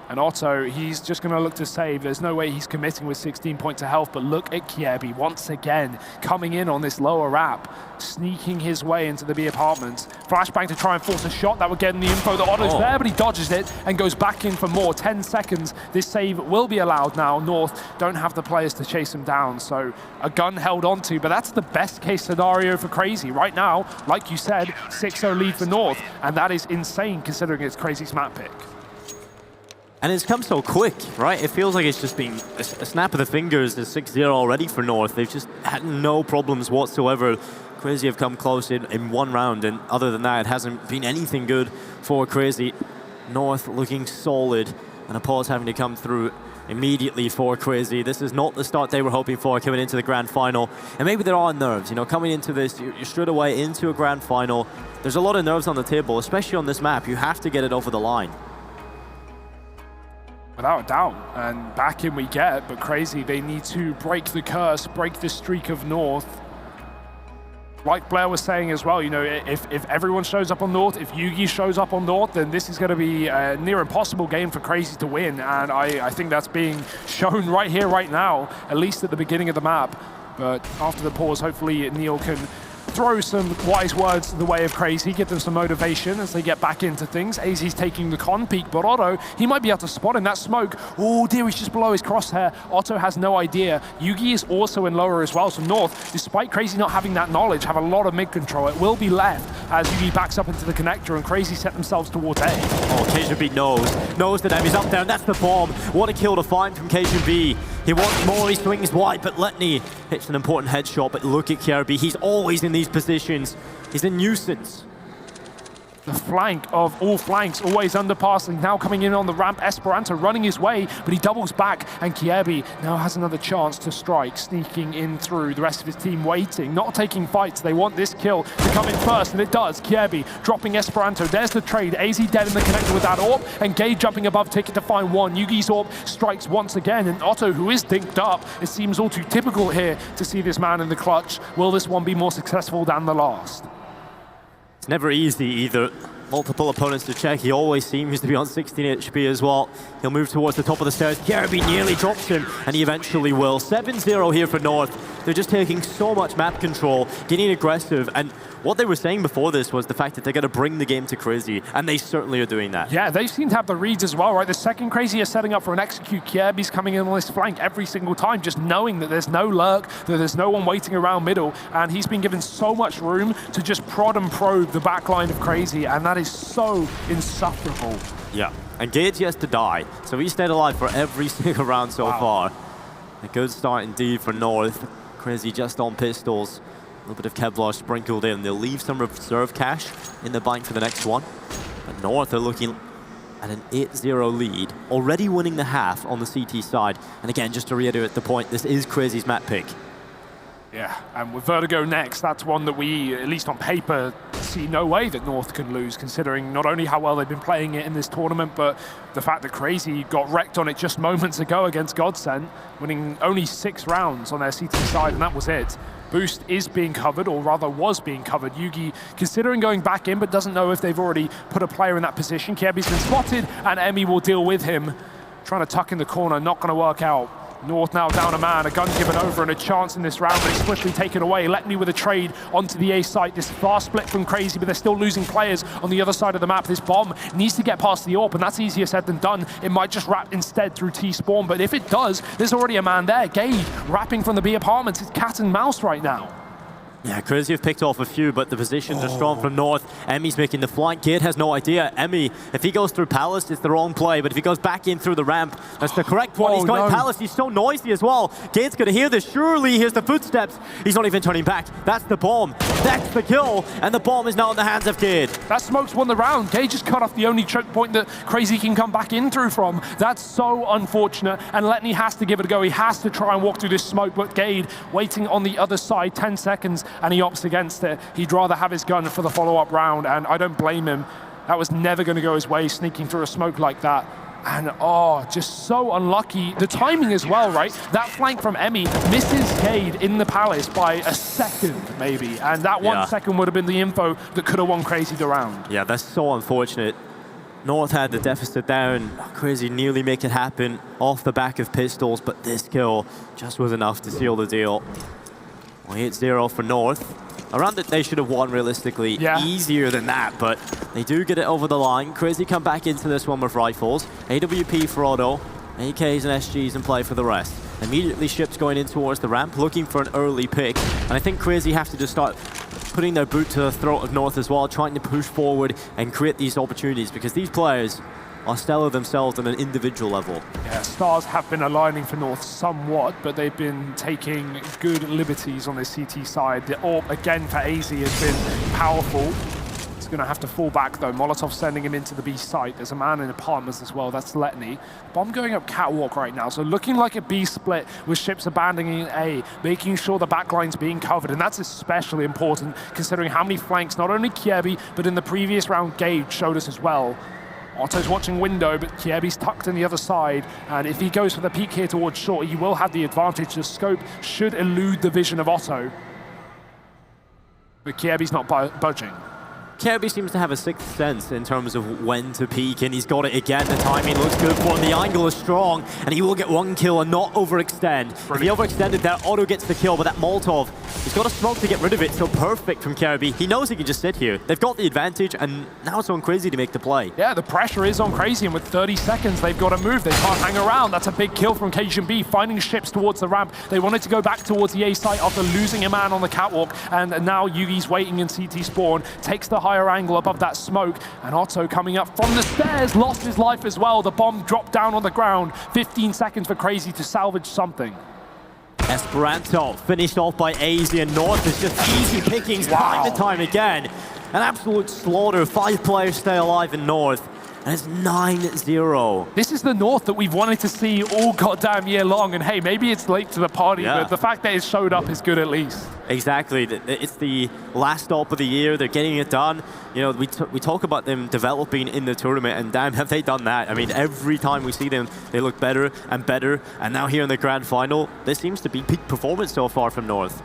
And Otto, he's just going to look to save. There's no way he's committing with 16 points of health, but look at Kjaerbye once again, coming in on this lower wrap, sneaking his way into the B apartments. Flashbang to try and force a shot. That would get him the info that Otto's there, but he dodges it and goes back in for more. 10 seconds. This save will be allowed now. North don't have the players to chase him down, so a gun held onto, but that's the best case scenario for CR4ZY. Right now, like you said, 6-0 lead for North, and that is insane considering it's CR4ZY's map pick.
And it's come so quick, right? It feels like it's just been a snap of the fingers. There's 6-0 already for North. They've just had no problems whatsoever. Crazy have come close in one round, and other than that, it hasn't been anything good for Crazy. North looking solid, and a pause having to come through immediately for Crazy. This is not the start they were hoping for coming into the grand final. And maybe there are nerves, you know, coming into this, you're straight away into a grand final. There's a lot of nerves on the table, especially on this map. You have to get it over the line.
Without a doubt, and back in we get, but Crazy, they need to break the curse, break the streak of North. Like Blair was saying as well, you know, if everyone shows up on North, if Yugi shows up on North, then this is going to be a near impossible game for Crazy to win, and I think that's being shown right here, right now, at least at the beginning of the map. But after the pause, hopefully Neil can throw some wise words the way of Crazy, give them some motivation as they get back into things. AZ's taking the con peek, but Otto, he might be able to spot in that smoke. Oh dear, he's just below his crosshair. Otto has no idea. Yugi is also in lower as well, so North, despite Crazy not having that knowledge, have a lot of mid control. It will be left as Yugi backs up into the connector and Crazy set themselves towards A.
Oh, Cajun B knows that Emmy's up there, and that's the bomb. What a kill to find from Cajun B. He wants more, he swings wide, but Letney hits an important headshot. But look at KRB, he's always in these positions. He's a nuisance.
The flank of all flanks, always underpassing, now coming in on the ramp. Esperanto running his way, but he doubles back, and Kiebi now has another chance to strike, sneaking in through. The rest of his team waiting, not taking fights. They want this kill to come in first, and it does. Kiebi dropping Esperanto. There's the trade. AZ dead in the connector with that orb, and Gage jumping above Ticket to find one. Yugi's orb strikes once again, and Otto, who is dinked up, it seems all too typical here to see this man in the clutch. Will this one be more successful than the last?
It's never easy either. Multiple opponents to check. He always seems to be on 16 HP as well. He'll move towards the top of the stairs. Kiebi nearly drops him, and he eventually will. 7-0 here for North. They're just taking so much map control, getting aggressive, and what they were saying before this was the fact that they're going to bring the game to Crazy, and they certainly are doing that.
Yeah, they seem to have the reads as well, right? The second Crazy is setting up for an execute. Kiebi's coming in on this flank every single time, just knowing that there's no lurk, that there's no one waiting around middle, and he's been given so much room to just prod and probe the back line of Crazy, and that is so insufferable.
Yeah, and Gage has to die, so he stayed alive for every single round so far. A good start indeed for North. Crazy just on pistols. A little bit of Kevlar sprinkled in. They'll leave some reserve cash in the bank for the next one. But North are looking at an 8-0 lead, already winning the half on the CT side. And again, just to reiterate the point, this is Crazy's map pick.
Yeah, and with Vertigo next, that's one that we, at least on paper, see no way that North can lose, considering not only how well they've been playing it in this tournament, but the fact that Crazy got wrecked on it just moments ago against Godsent, winning only 6 rounds on their CT side, and that was it. Boost is being covered, or rather was being covered. Yugi considering going back in, but doesn't know if they've already put a player in that position. Kiebi's been spotted, and Emmy will deal with him. Trying to tuck in the corner, not going to work out. North now down a man, a gun given over, and a chance in this round, but it's swiftly taken away. Letney with a trade onto the A site. This fast split from Crazy, but they're still losing players on the other side of the map. This bomb needs to get past the AWP, and that's easier said than done. It might just wrap instead through T-Spawn, but if it does, there's already a man there. Gage wrapping from the B apartments. It's cat and mouse right now.
Yeah, Crazy have picked off a few, but the positions are strong from North. Emmy's making the flank. Gate has no idea. Emmy, if he goes through Palace, it's the wrong play, but if he goes back in through the ramp, that's the correct one. He's going Palace. He's so noisy as well. Gate's going to hear this. Surely hears the footsteps. He's not even turning back. That's the bomb. That's the kill, and the bomb is now in the hands of Gate.
That smoke's won the round. Gage just cut off the only choke point that Crazy can come back in through from. That's so unfortunate, and Letney has to give it a go. He has to try and walk through this smoke, but Gade waiting on the other side, 10 seconds, and he opts against it. He'd rather have his gun for the follow-up round, and I don't blame him. That was never going to go his way, sneaking through a smoke like that. And just so unlucky. The timing as well, right? That flank from Emmy misses Cade in the Palace by a second, maybe. And that 1 second would have been the info that could have won Crazy the round.
Yeah, that's so unfortunate. North had the deficit down. Crazy nearly make it happen off the back of pistols, but this kill just was enough to seal the deal. 8-0 for North. A round that they should have won realistically, easier than that, but they do get it over the line. Crazy come back into this one with rifles. AWP for Otto, AKs and SGs in play for the rest. Immediately ships going in towards the ramp, looking for an early pick. And I think Crazy have to just start putting their boot to the throat of North as well, trying to push forward and create these opportunities, because these players are stellar themselves on an individual level.
Yeah, stars have been aligning for North somewhat, but they've been taking good liberties on the CT side. The AWP, again, for AZ has been powerful. He's going to have to fall back, though. Molotov sending him into the B site. There's a man in apartments as well. That's Letney. Bomb going up catwalk right now, so looking like a B split with ships abandoning A, making sure the backline's being covered, and that's especially important considering how many flanks not only Kiebi, but in the previous round Gage showed us as well. Otto's watching window, but Kiebi's tucked in the other side, and if he goes for the peek here towards short, he will have the advantage. The scope should elude the vision of Otto. But Kiebi's not budging.
Kirby seems to have a sixth sense in terms of when to peek, and he's got it again. The timing looks good for him. The angle is strong, and he will get one kill and not overextend. If he overextended there, Otto gets the kill, but that Molotov, he's got a smoke to get rid of it, so perfect from Kirby. He knows he can just sit here. They've got the advantage, and now it's on Crazy to make the play.
Yeah, the pressure is on Crazy, and with 30 seconds, they've got to move. They can't hang around. That's a big kill from Cajun B, finding ships towards the ramp. They wanted to go back towards the A site after losing a man on the catwalk, and now Yugi's waiting in CT spawn, takes the higher angle above that smoke, and Otto coming up from the stairs, lost his life as well. The bomb dropped down on the ground. 15 seconds for Crazy to salvage something.
Esperanto finished off by AZ, and North is just easy pickings time and time again. An absolute slaughter. 5 players stay alive in North, and it's 9-0.
This is the North that we've wanted to see all goddamn year long, and hey, maybe it's late to the party, but the fact that it showed up is good at least.
Exactly. It's the last stop of the year. They're getting it done. You know, we talk about them developing in the tournament, and damn, have they done that. I mean, every time we see them, they look better and better. And now here in the grand final, this seems to be peak performance so far from North.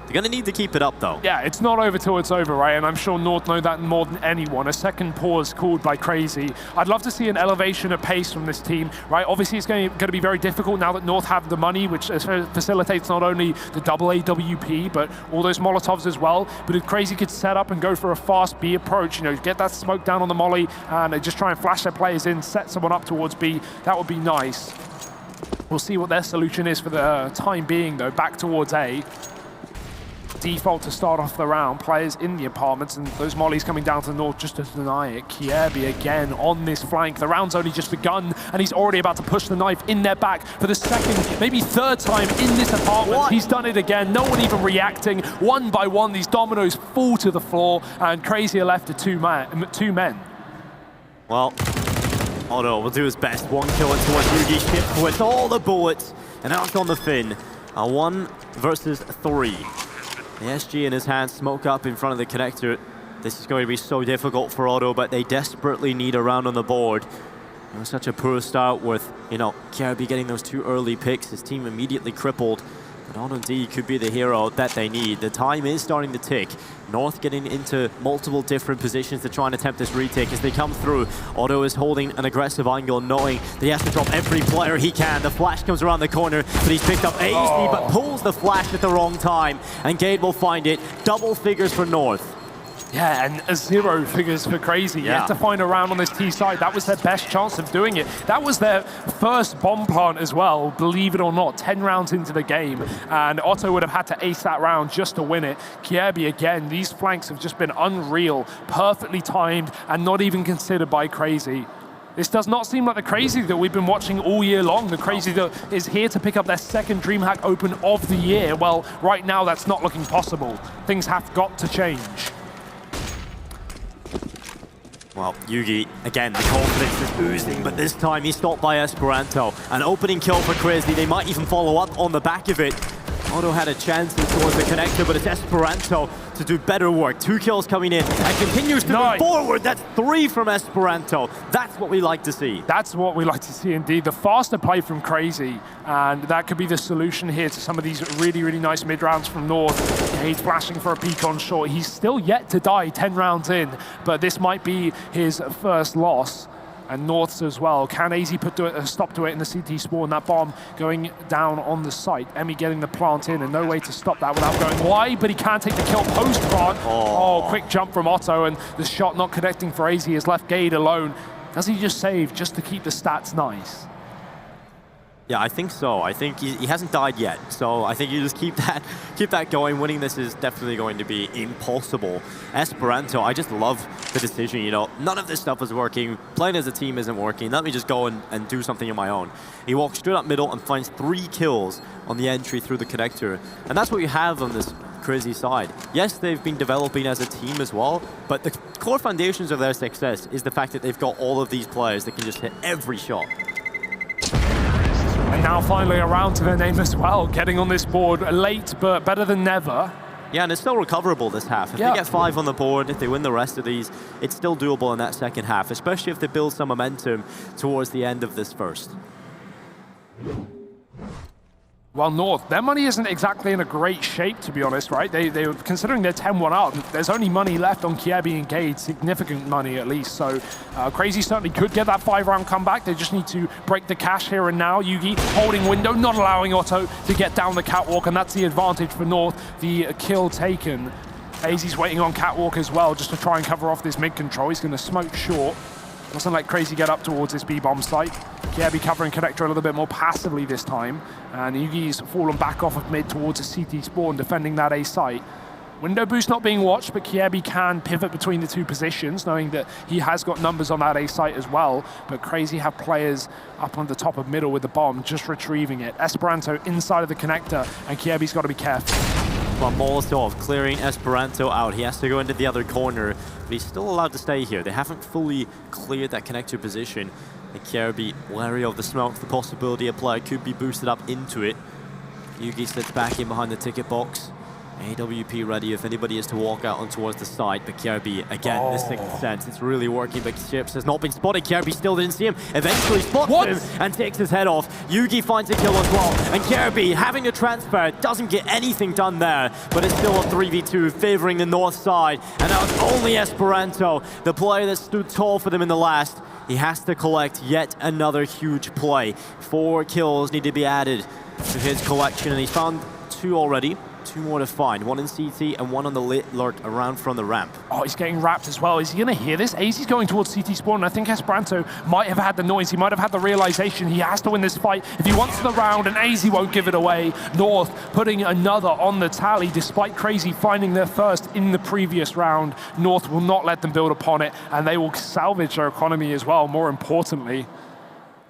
They're going to need to keep it up, though.
Yeah, it's not over till it's over, right? And I'm sure North know that more than anyone. A second pause called by Crazy. I'd love to see an elevation of pace from this team, right? Obviously, it's going to be very difficult now that North have the money, which facilitates not only the double AWP, but all those Molotovs as well. But if Crazy could set up and go for a fast B approach, you know, get that smoke down on the molly and just try and flash their players in, set someone up towards B, that would be nice. We'll see what their solution is for the time being, though. Back towards A. Default to start off the round, players in the apartments, and those mollies coming down to the north just to deny it. Kiebi again on this flank. The round's only just begun, and he's already about to push the knife in their back for the second, maybe third time in this apartment. He's done it again, no one even reacting. One by one, these dominoes fall to the floor, and Crazy are left to two men.
Well, Otto will do his best. One kill into what Yugi shipped with all the bullets, and out on the fin. A 1 versus 3. The SG in his hand, smoke up in front of the connector. This is going to be so difficult for Otto, but they desperately need a round on the board. It was such a poor start with, you know, Kirby getting those 2 early picks. His team immediately crippled. But Otto D could be the hero that they need. The time is starting to tick. North getting into multiple different positions to try and attempt this retake as they come through. Otto is holding an aggressive angle, knowing that he has to drop every player he can. The flash comes around the corner, but he's picked up AZ, but pulls the flash at the wrong time. And Gade will find it. Double figures for North.
Yeah, and a 0 figures for Crazy. You have to find a round on this T side. That was their best chance of doing it. That was their first bomb plant as well, believe it or not, 10 rounds into the game. And Otto would have had to ace that round just to win it. Kiebi again, these flanks have just been unreal, perfectly timed, and not even considered by Crazy. This does not seem like the Crazy that we've been watching all year long. The Crazy that is here to pick up their second DreamHack Open of the year. Well, right now that's not looking possible. Things have got to change.
Well, Yugi, again, the confidence is oozing, but this time he's stopped by Esperanto. An opening kill for Crazy. They might even follow up on the back of it. Otto had a chance towards the connector, but it's Esperanto to do better work. 2 kills coming in and continues to move forward. That's 3 from Esperanto. That's what we like to see.
That's what we like to see indeed. The faster play from Crazy, and that could be the solution here to some of these really, really nice mid-rounds from North. He's flashing for a peek on short. He's still yet to die 10 rounds in, but this might be his first loss. And North's as well. Can AZ put a stop to it in the CT spawn? That bomb going down on the site. Emmy getting the plant in, and no way to stop that without going wide, but he can't take the kill post-plant. Oh, quick jump from Otto, and the shot not connecting for AZ has left Gade alone. Does he just save just to keep the stats nice?
Yeah, I think so. I think he hasn't died yet, so I think you just keep that going. Winning this is definitely going to be impossible. Esperanto, I just love the decision. You know, none of this stuff is working. Playing as a team isn't working. Let me just go and do something on my own. He walks straight up middle and finds 3 kills on the entry through the connector, and that's what you have on this CR4ZY side. Yes, they've been developing as a team as well, but the core foundations of their success is the fact that they've got all of these players that can just hit every shot.
And now finally a round to their name as well, getting on this board late, but better than never.
Yeah, and it's still recoverable this half. If they get 5 on the board, if they win the rest of these, it's still doable in that second half, especially if they build some momentum towards the end of this first.
Well, North, their money isn't exactly in a great shape, to be honest, right? They were considering they're 10-1 up. There's only money left on CR4ZY and Gade, significant money at least. So CR4ZY certainly could get that 5-round comeback. They just need to break the cash here and now. Yugi holding window, not allowing Otto to get down the catwalk, and that's the advantage for North, the kill taken. AZ's waiting on catwalk as well, just to try and cover off this mid control. He's going to smoke short. Doesn't let CR4ZY get up towards this B-bomb site. CR4ZY covering connector a little bit more passively this time. And Yugi's fallen back off of mid towards a CT spawn, defending that A site. Window boost not being watched, but CR4ZY can pivot between the 2 positions, knowing that he has got numbers on that A site as well. But CR4ZY have players up on the top of middle with the bomb, just retrieving it. Esperanto inside of the connector, and CR4ZY's got to be careful.
Well, Molotov clearing Esperanto out. He has to go into the other corner, but he's still allowed to stay here. They haven't fully cleared that connector position. And CR4ZY wary of the smoke, the possibility a player could be boosted up into it. Yugi sits back in behind the ticket box. AWP ready if anybody is to walk out on towards the side, but CR4ZY, again, this sixth sense, it's really working, but Chips has not been spotted. CR4ZY still didn't see him, eventually spots him and takes his head off. Yugi finds a kill as well, and CR4ZY, having a transfer, doesn't get anything done there, but it's still a 3v2 favoring the north side, and now it's only Esperanto, the player that stood tall for them in the last. He has to collect yet another huge play. 4 kills need to be added to his collection, and he's found 2 already. 2 more to find, 1 in CT and 1 on the lurk around from the ramp.
Oh, he's getting wrapped as well. Is he going to hear this? AZ's going towards CT spawn, and I think Esperanto might have had the noise. He might have had the realization he has to win this fight if he wants the round, and AZ won't give it away. North putting another on the tally, despite CR4ZY finding their first in the previous round. North will not let them build upon it, and they will salvage their economy as well, more importantly.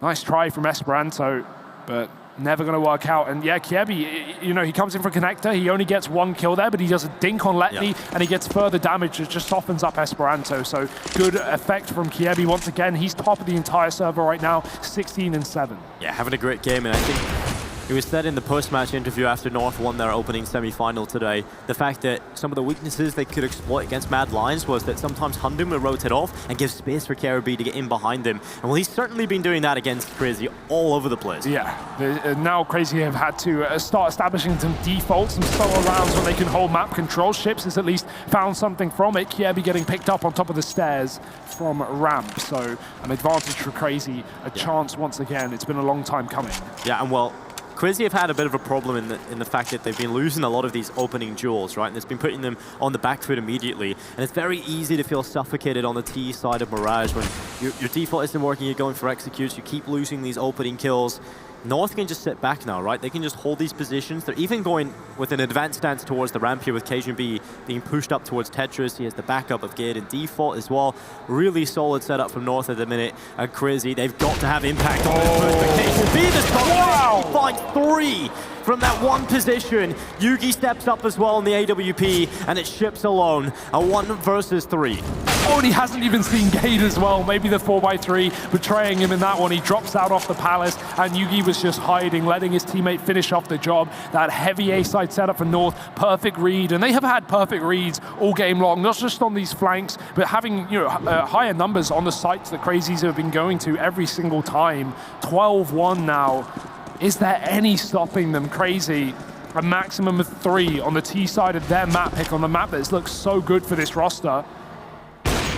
Nice try from Esperanto, but never going to work out. And yeah, CR4ZY, you know, he comes in for connector. He only gets 1 kill there, but he does a dink on Letney, and he gets further damage. It just softens up Esperanto. So good effect from CR4ZY once again. He's top of the entire server right now, 16-7.
Yeah, having a great game, and I think it was said in the post-match interview after North won their opening semi-final today, the fact that some of the weaknesses they could exploit against Mad Lions was that sometimes Hundum would rotate off and give space for CR4ZY to get in behind them. And well, he's certainly been doing that against CR4ZY all over the place.
Yeah, now CR4ZY have had to start establishing some defaults, some slower rounds when they can hold map control. Ships has at least found something from it. CR4ZY getting picked up on top of the stairs from ramp. So an advantage for CR4ZY, a chance once again. It's been a long time coming.
Yeah, and well, CR4ZY have had a bit of a problem in the fact that they've been losing a lot of these opening duels, right? And it's been putting them on the back foot immediately. And it's very easy to feel suffocated on the T side of Mirage when your default isn't working, you're going for executes, you keep losing these opening kills. North can just sit back now, right? They can just hold these positions. They're even going with an advanced stance towards the ramp here with KJB being pushed up towards Tetris. He has the backup of Gade and default as well. Really solid setup from North at the minute. And CR4ZY, they've got to have impact on this first. But KJB, the shot, he finds 3 from that 1 position. Yugi steps up as well in the AWP, and it ships alone. A 1 versus 3.
Oh, and he hasn't even seen Gade as well. Maybe the 4x3 betraying him in that one. He drops out off the palace, and Yugi was just hiding, letting his teammate finish off the job. That heavy A-side setup for North, perfect read, and they have had perfect reads all game long, not just on these flanks, but having higher numbers on the sites that CR4ZYs have been going to every single time. 12-1 now. Is there any stopping them? CR4ZY, a maximum of 3 on the T side of their map pick, on the map that looks so good for this roster.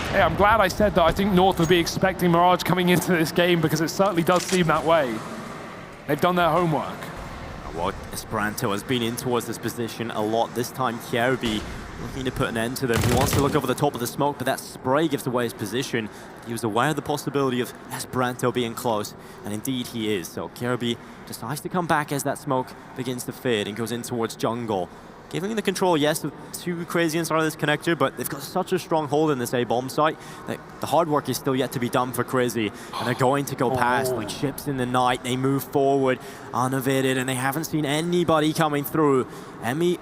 Hey, I'm glad I said that. I think North would be expecting Mirage coming into this game, because it certainly does seem that way. They've done their homework.
Well, Esperanto has been in towards this position a lot. This time CR4ZY looking to put an end to them. He wants to look over the top of the smoke, but that spray gives away his position. He was aware of the possibility of Esperanto being close, and indeed he is. So KRB decides to come back as that smoke begins to fade and goes in towards jungle. Giving the control, yes, to Crazy inside of this connector, but they've got such a strong hold in this A-bomb site that the hard work is still yet to be done for Crazy. And they're going to go past like ships in the night. They move forward, unabated, and they haven't seen anybody coming through. Emmy,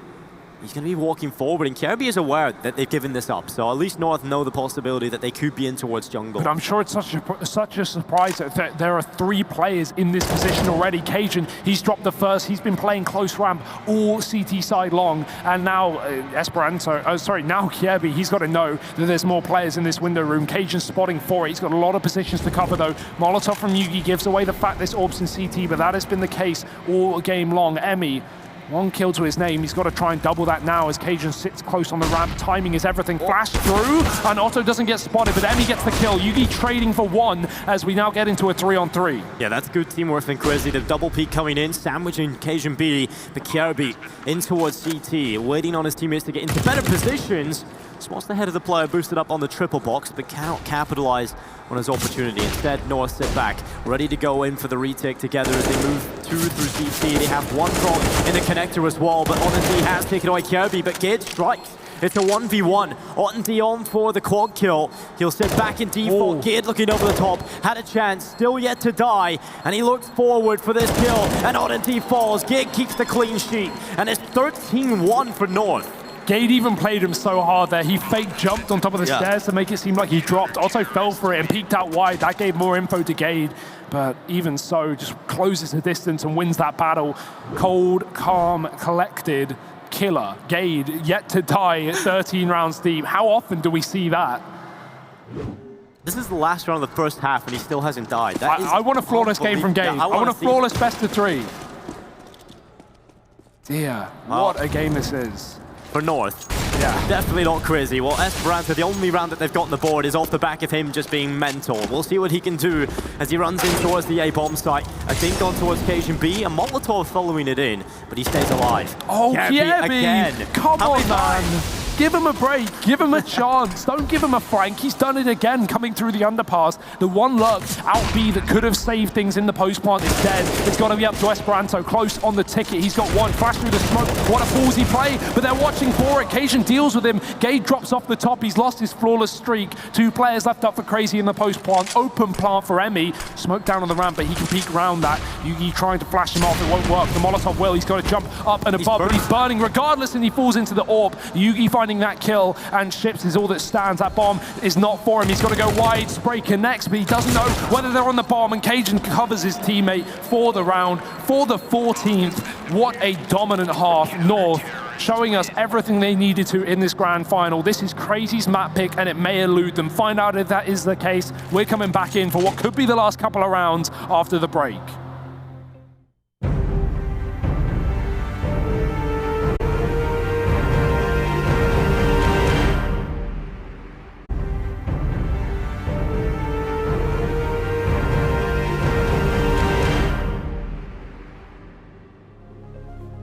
he's going to be walking forward, and KRB is aware that they've given this up. So at least North know the possibility that they could be in towards jungle.
But I'm sure it's such a surprise that there are 3 players in this position already. Cajun, he's dropped the first. He's been playing close ramp all CT side long. And now now KRB, he's got to know that there's more players in this window room. Cajun's spotting 4. He's got a lot of positions to cover though. Molotov from Yugi gives away the fact this orb's in CT, but that has been the case all game long. Emmy, 1 kill to his name. He's got to try and double that now as Cajun sits close on the ramp. Timing is everything. Flash through, and Otto doesn't get spotted, but Emmy gets the kill. Yugi trading for 1 as we now get into a 3-on-3.
Yeah, that's good teamwork from Crazy. The double peek coming in, sandwiching Cajun B, but KRB in towards CT, waiting on his teammates to get into better positions. Spots the head of the player, boosted up on the triple box, but cannot capitalize on his opportunity. Instead, North sit back, ready to go in for the retake together as they move 2 through CT. They have 1 drop in the connector as well, but Otten has taken away KRB, but Gage strikes. It's a 1v1. Otten on for the quad kill. He'll sit back in default. Gid looking over the top, had a chance, still yet to die, and he looks forward for this kill, and Otten falls. Gid keeps the clean sheet, and it's 13-1 for North.
Gade even played him so hard there. He fake jumped on top of the stairs to make it seem like he dropped. Otto fell for it and peeked out wide. That gave more info to Gade. But even so, just closes the distance and wins that battle. Cold, calm, collected, killer. Gade yet to die at 13 rounds deep. How often do we see that?
This is the last round of the first half and he still hasn't died.
I want a flawless game from Gade. I want a flawless best of 3. Dear, what a game this is.
For North.
Yeah.
Definitely not Crazy. Well, Esperanto, the only round that they've got on the board is off the back of him just being mental. We'll see what he can do as he runs in towards the A-bomb site. A dink on towards Cajun B, a Molotov following it in, but he stays alive.
Oh,
KRB again.
Come on, man. Give him a break. Give him a chance. Don't give him a frank. He's done it again, coming through the underpass. The one luck out B that could have saved things in the post plant is dead. It's got to be up to Esperanto. Close on the ticket. He's got 1. Flash through the smoke. What a ballsy play. But they're watching for it. Cajun deals with him. Gade drops off the top. He's lost his flawless streak. 2 players left up for Crazy in the post plant. Open plant for Emmy. Smoke down on the ramp, but he can peek around that. Yugi trying to flash him off. It won't work. The Molotov will. He's got to jump up and above, but he's burning regardless, and he falls into the orb. Yugi finding that kill, and Ships is all that stands. That bomb is not for him. He's got to go wide. Spray connects, but he doesn't know whether they're on the bomb, and Cajun covers his teammate for the round, for the 14th. What a dominant half. North showing us everything they needed to in this grand final. This is Crazy's map pick, and it may elude them. Find out if that is the case. We're coming back in for what could be the last couple of rounds after the break.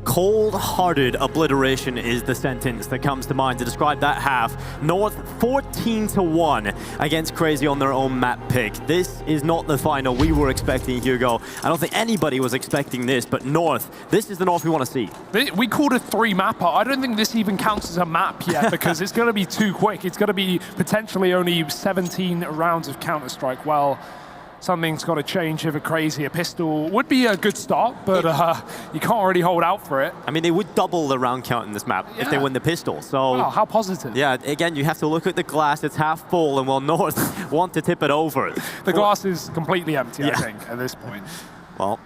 Cold-hearted obliteration is the sentence that comes to mind to describe that half. North 14-1 against Crazy on their own map pick. This is not the final we were expecting, Hugo. I don't think anybody was expecting this, but North, this is the North we want to see.
We called it 3-mapper. I don't think this even counts as a map yet because it's going to be too quick. It's going to be potentially only 17 rounds of Counter-Strike. Well, something's got to change if a Crazy. A pistol would be a good start, but you can't really hold out for it.
I mean, they would double the round count in this map if they win the pistol. So,
wow, how positive.
Yeah, again, you have to look at the glass. It's half full, and North want to tip it over.
The glass is completely empty, I think, at this point.
Well,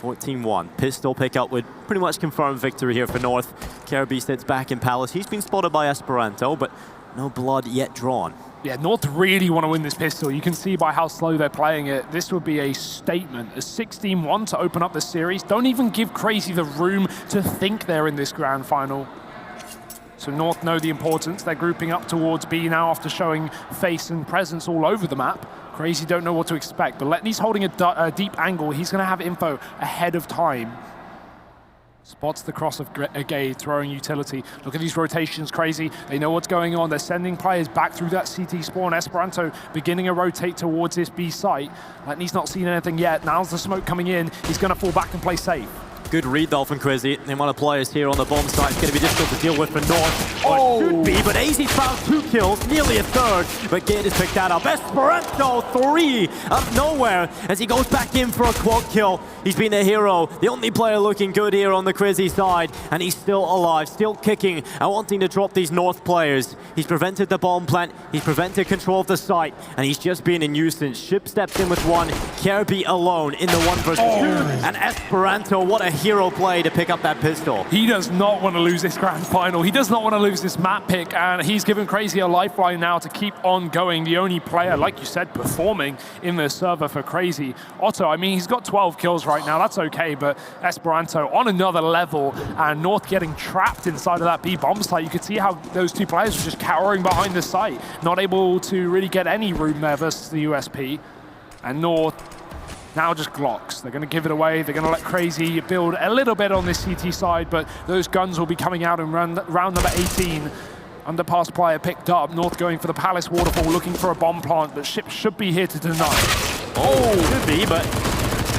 14-1. Pistol pickup would pretty much confirm victory here for North. KRB sits back in Palace. He's been spotted by Esperanto, but no blood yet drawn.
Yeah, North really want to win this pistol. You can see by how slow they're playing it. This would be a statement. A 16-1 to open up the series. Don't even give Crazy the room to think they're in this grand final. So North know the importance. They're grouping up towards B now after showing face and presence all over the map. Crazy don't know what to expect, but Letney's holding a deep angle. He's going to have info ahead of time. Spots the cross of Gay throwing utility. Look at these rotations, crazy. They know what's going on. They're sending players back through that CT spawn. Esperanto beginning to rotate towards this B site. Letney's not seen anything yet. Now's the smoke coming in. He's going to fall back and play safe.
Good read though from CR4ZY. The amount of players here on the bomb site is going to be difficult to deal with for North. Oh, it should be, but AZ found 2 kills, nearly a third. But Gate has picked that up. Esperanto 3 out of nowhere as he goes back in for a quad kill. He's been the hero, the only player looking good here on the CR4ZY side, and he's still alive, still kicking and wanting to drop these North players. He's prevented the bomb plant, he's prevented control of the site, and he's just been a nuisance. Ship steps in with 1, Kirby alone in the 1 versus 2, and Esperanto, what a hero play to pick up that pistol.
He does not want to lose this grand final. He does not want to lose this map pick, and he's given CR4ZY a lifeline now to keep on going. The only player, like you said, performing in the server for CR4ZY. Otto, I mean, he's got 12 kills right now. That's okay, but Esperanto on another level, and North getting trapped inside of that B bomb site. You could see how those 2 players were just cowering behind the site, not able to really get any room there versus the USP. And North now just Glocks. They're going to give it away. They're going to let CR4ZY build a little bit on this CT side, but those guns will be coming out in round number 18. Underpass player picked up. North going for the Palace Waterfall, looking for a bomb plant, but Ship should be here to deny.
Oh, should be, but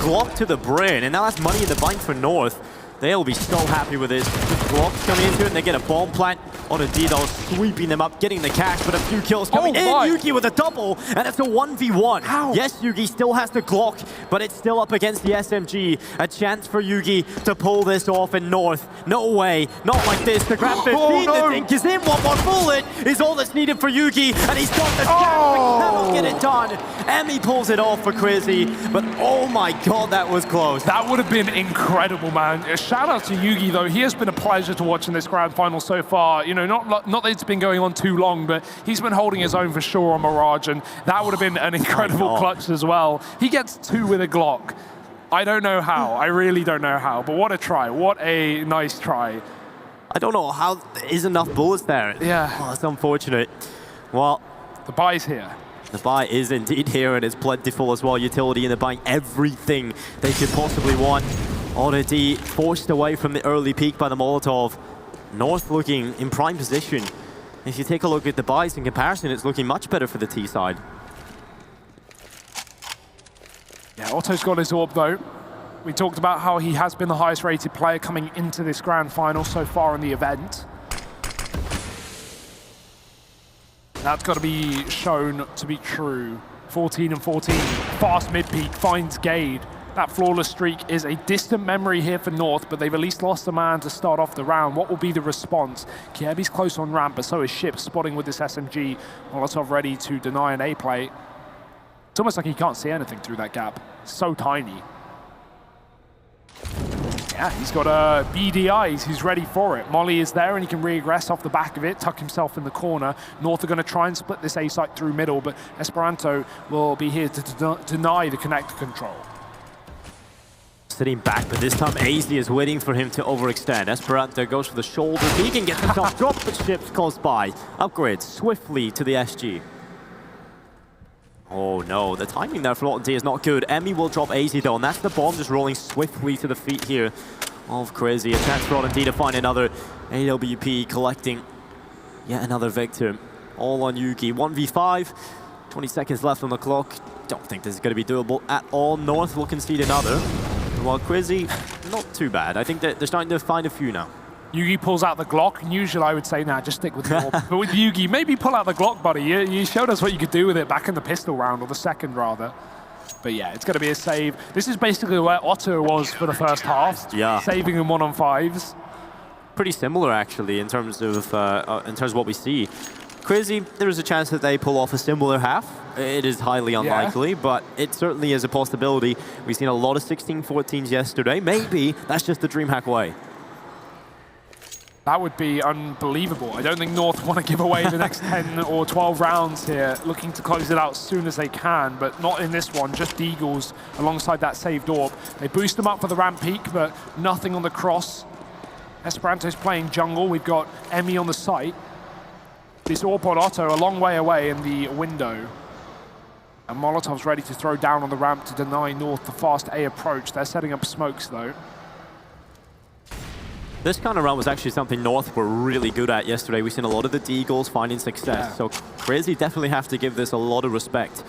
Glock to the brain, and now that's money in the bank for North. They'll be so happy with this. Glocks coming into it, and they get a bomb plant. On a D-Doll sweeping them up, getting the cash, but a few kills coming in. Yugi with a double, and it's a 1v1.
How?
Yes, Yugi still has the Glock, but it's still up against the SMG. A chance for Yugi to pull this off in North. No way, not like this. The grab 15, the think is in. 1 more bullet is all that's needed for Yugi, and he's got the chance, but cannot get it done. Emmy pulls it off for CR4ZY, but oh my god, that was close.
That would have been incredible, man. A shout out to Yugi, though. He has been a pleasure to watch in this grand final so far. You know, not that it's been going on too long, but he's been holding his own for sure on Mirage, and that would have been an incredible clutch as well. He gets 2 with a Glock. I don't know how. I really don't know how, but what a try. What a nice try.
I don't know how there is enough bullets there.
Yeah.
Oh, that's unfortunate. Well,
the buy's here.
The buy is indeed here, and it's plentiful as well. Utility, and they're buying everything they could possibly want. Oddity forced away from the early peak by the Molotov. North looking in prime position. If you take a look at the buys in comparison, it's looking much better for the T side.
Yeah, Otto's got his orb though. We talked about how he has been the highest rated player coming into this grand final so far in the event. That's got to be shown to be true. 14 and 14, fast mid-peak, finds Gade. That flawless streak is a distant memory here for North, but they've at least lost a man to start off the round. What will be the response? Kirby's close on ramp, but so is Ship, spotting with this SMG. Molotov ready to deny an A-play. It's almost like he can't see anything through that gap. So tiny. Yeah, he's got BDIs, he's ready for it. Molly is there and he can regress off the back of it, tuck himself in the corner. North are going to try and split this A site through middle, but Esperanto will be here to deny the connector control.
Sitting back, but this time AZ is waiting for him to overextend. Esperanto goes for the shoulder. He can get himself dropped, but Ship's close by. Upgrades swiftly to the SG. Oh no, the timing there for Lotte is not good. Emmy will drop AZ though, and that's the bomb just rolling swiftly to the feet here of CR4ZY. A chance for Lotte to find another AWP, collecting yet another victim. All on Yugi. 1v5, 20 seconds left on the clock. Don't think this is going to be doable at all. North will concede another. While CR4ZY, not too bad. I think that they're starting to find a few now.
Yugi pulls out the Glock, and usually I would say, nah, just stick with the orb. But with Yugi, maybe pull out the Glock, buddy. You showed us what you could do with it back in the pistol round, or the second, rather. But yeah, it's going to be a save. This is basically where Otto was for the first half.
Yeah.
Saving him 1-on-5s.
Pretty similar, actually, in terms of what we see. CR4ZY, there is a chance that they pull off a similar half. It is highly unlikely, but it certainly is a possibility. We've seen a lot of 16-14s yesterday. Maybe that's just the DreamHack way.
That would be unbelievable. I don't think North want to give away the next 10 or 12 rounds here, looking to close it out as soon as they can, but not in this one, just Deagles alongside that saved orb. They boost them up for the ramp peak, but nothing on the cross. Esperanto's playing jungle. We've got Emmy on the site. This orb on Otto a long way away in the window. And Molotov's ready to throw down on the ramp to deny North the fast A approach. They're setting up smokes though.
This kind of run was actually something North were really good at yesterday. We've seen a lot of the Deagles finding success. So CR4ZY definitely have to give this a lot of respect.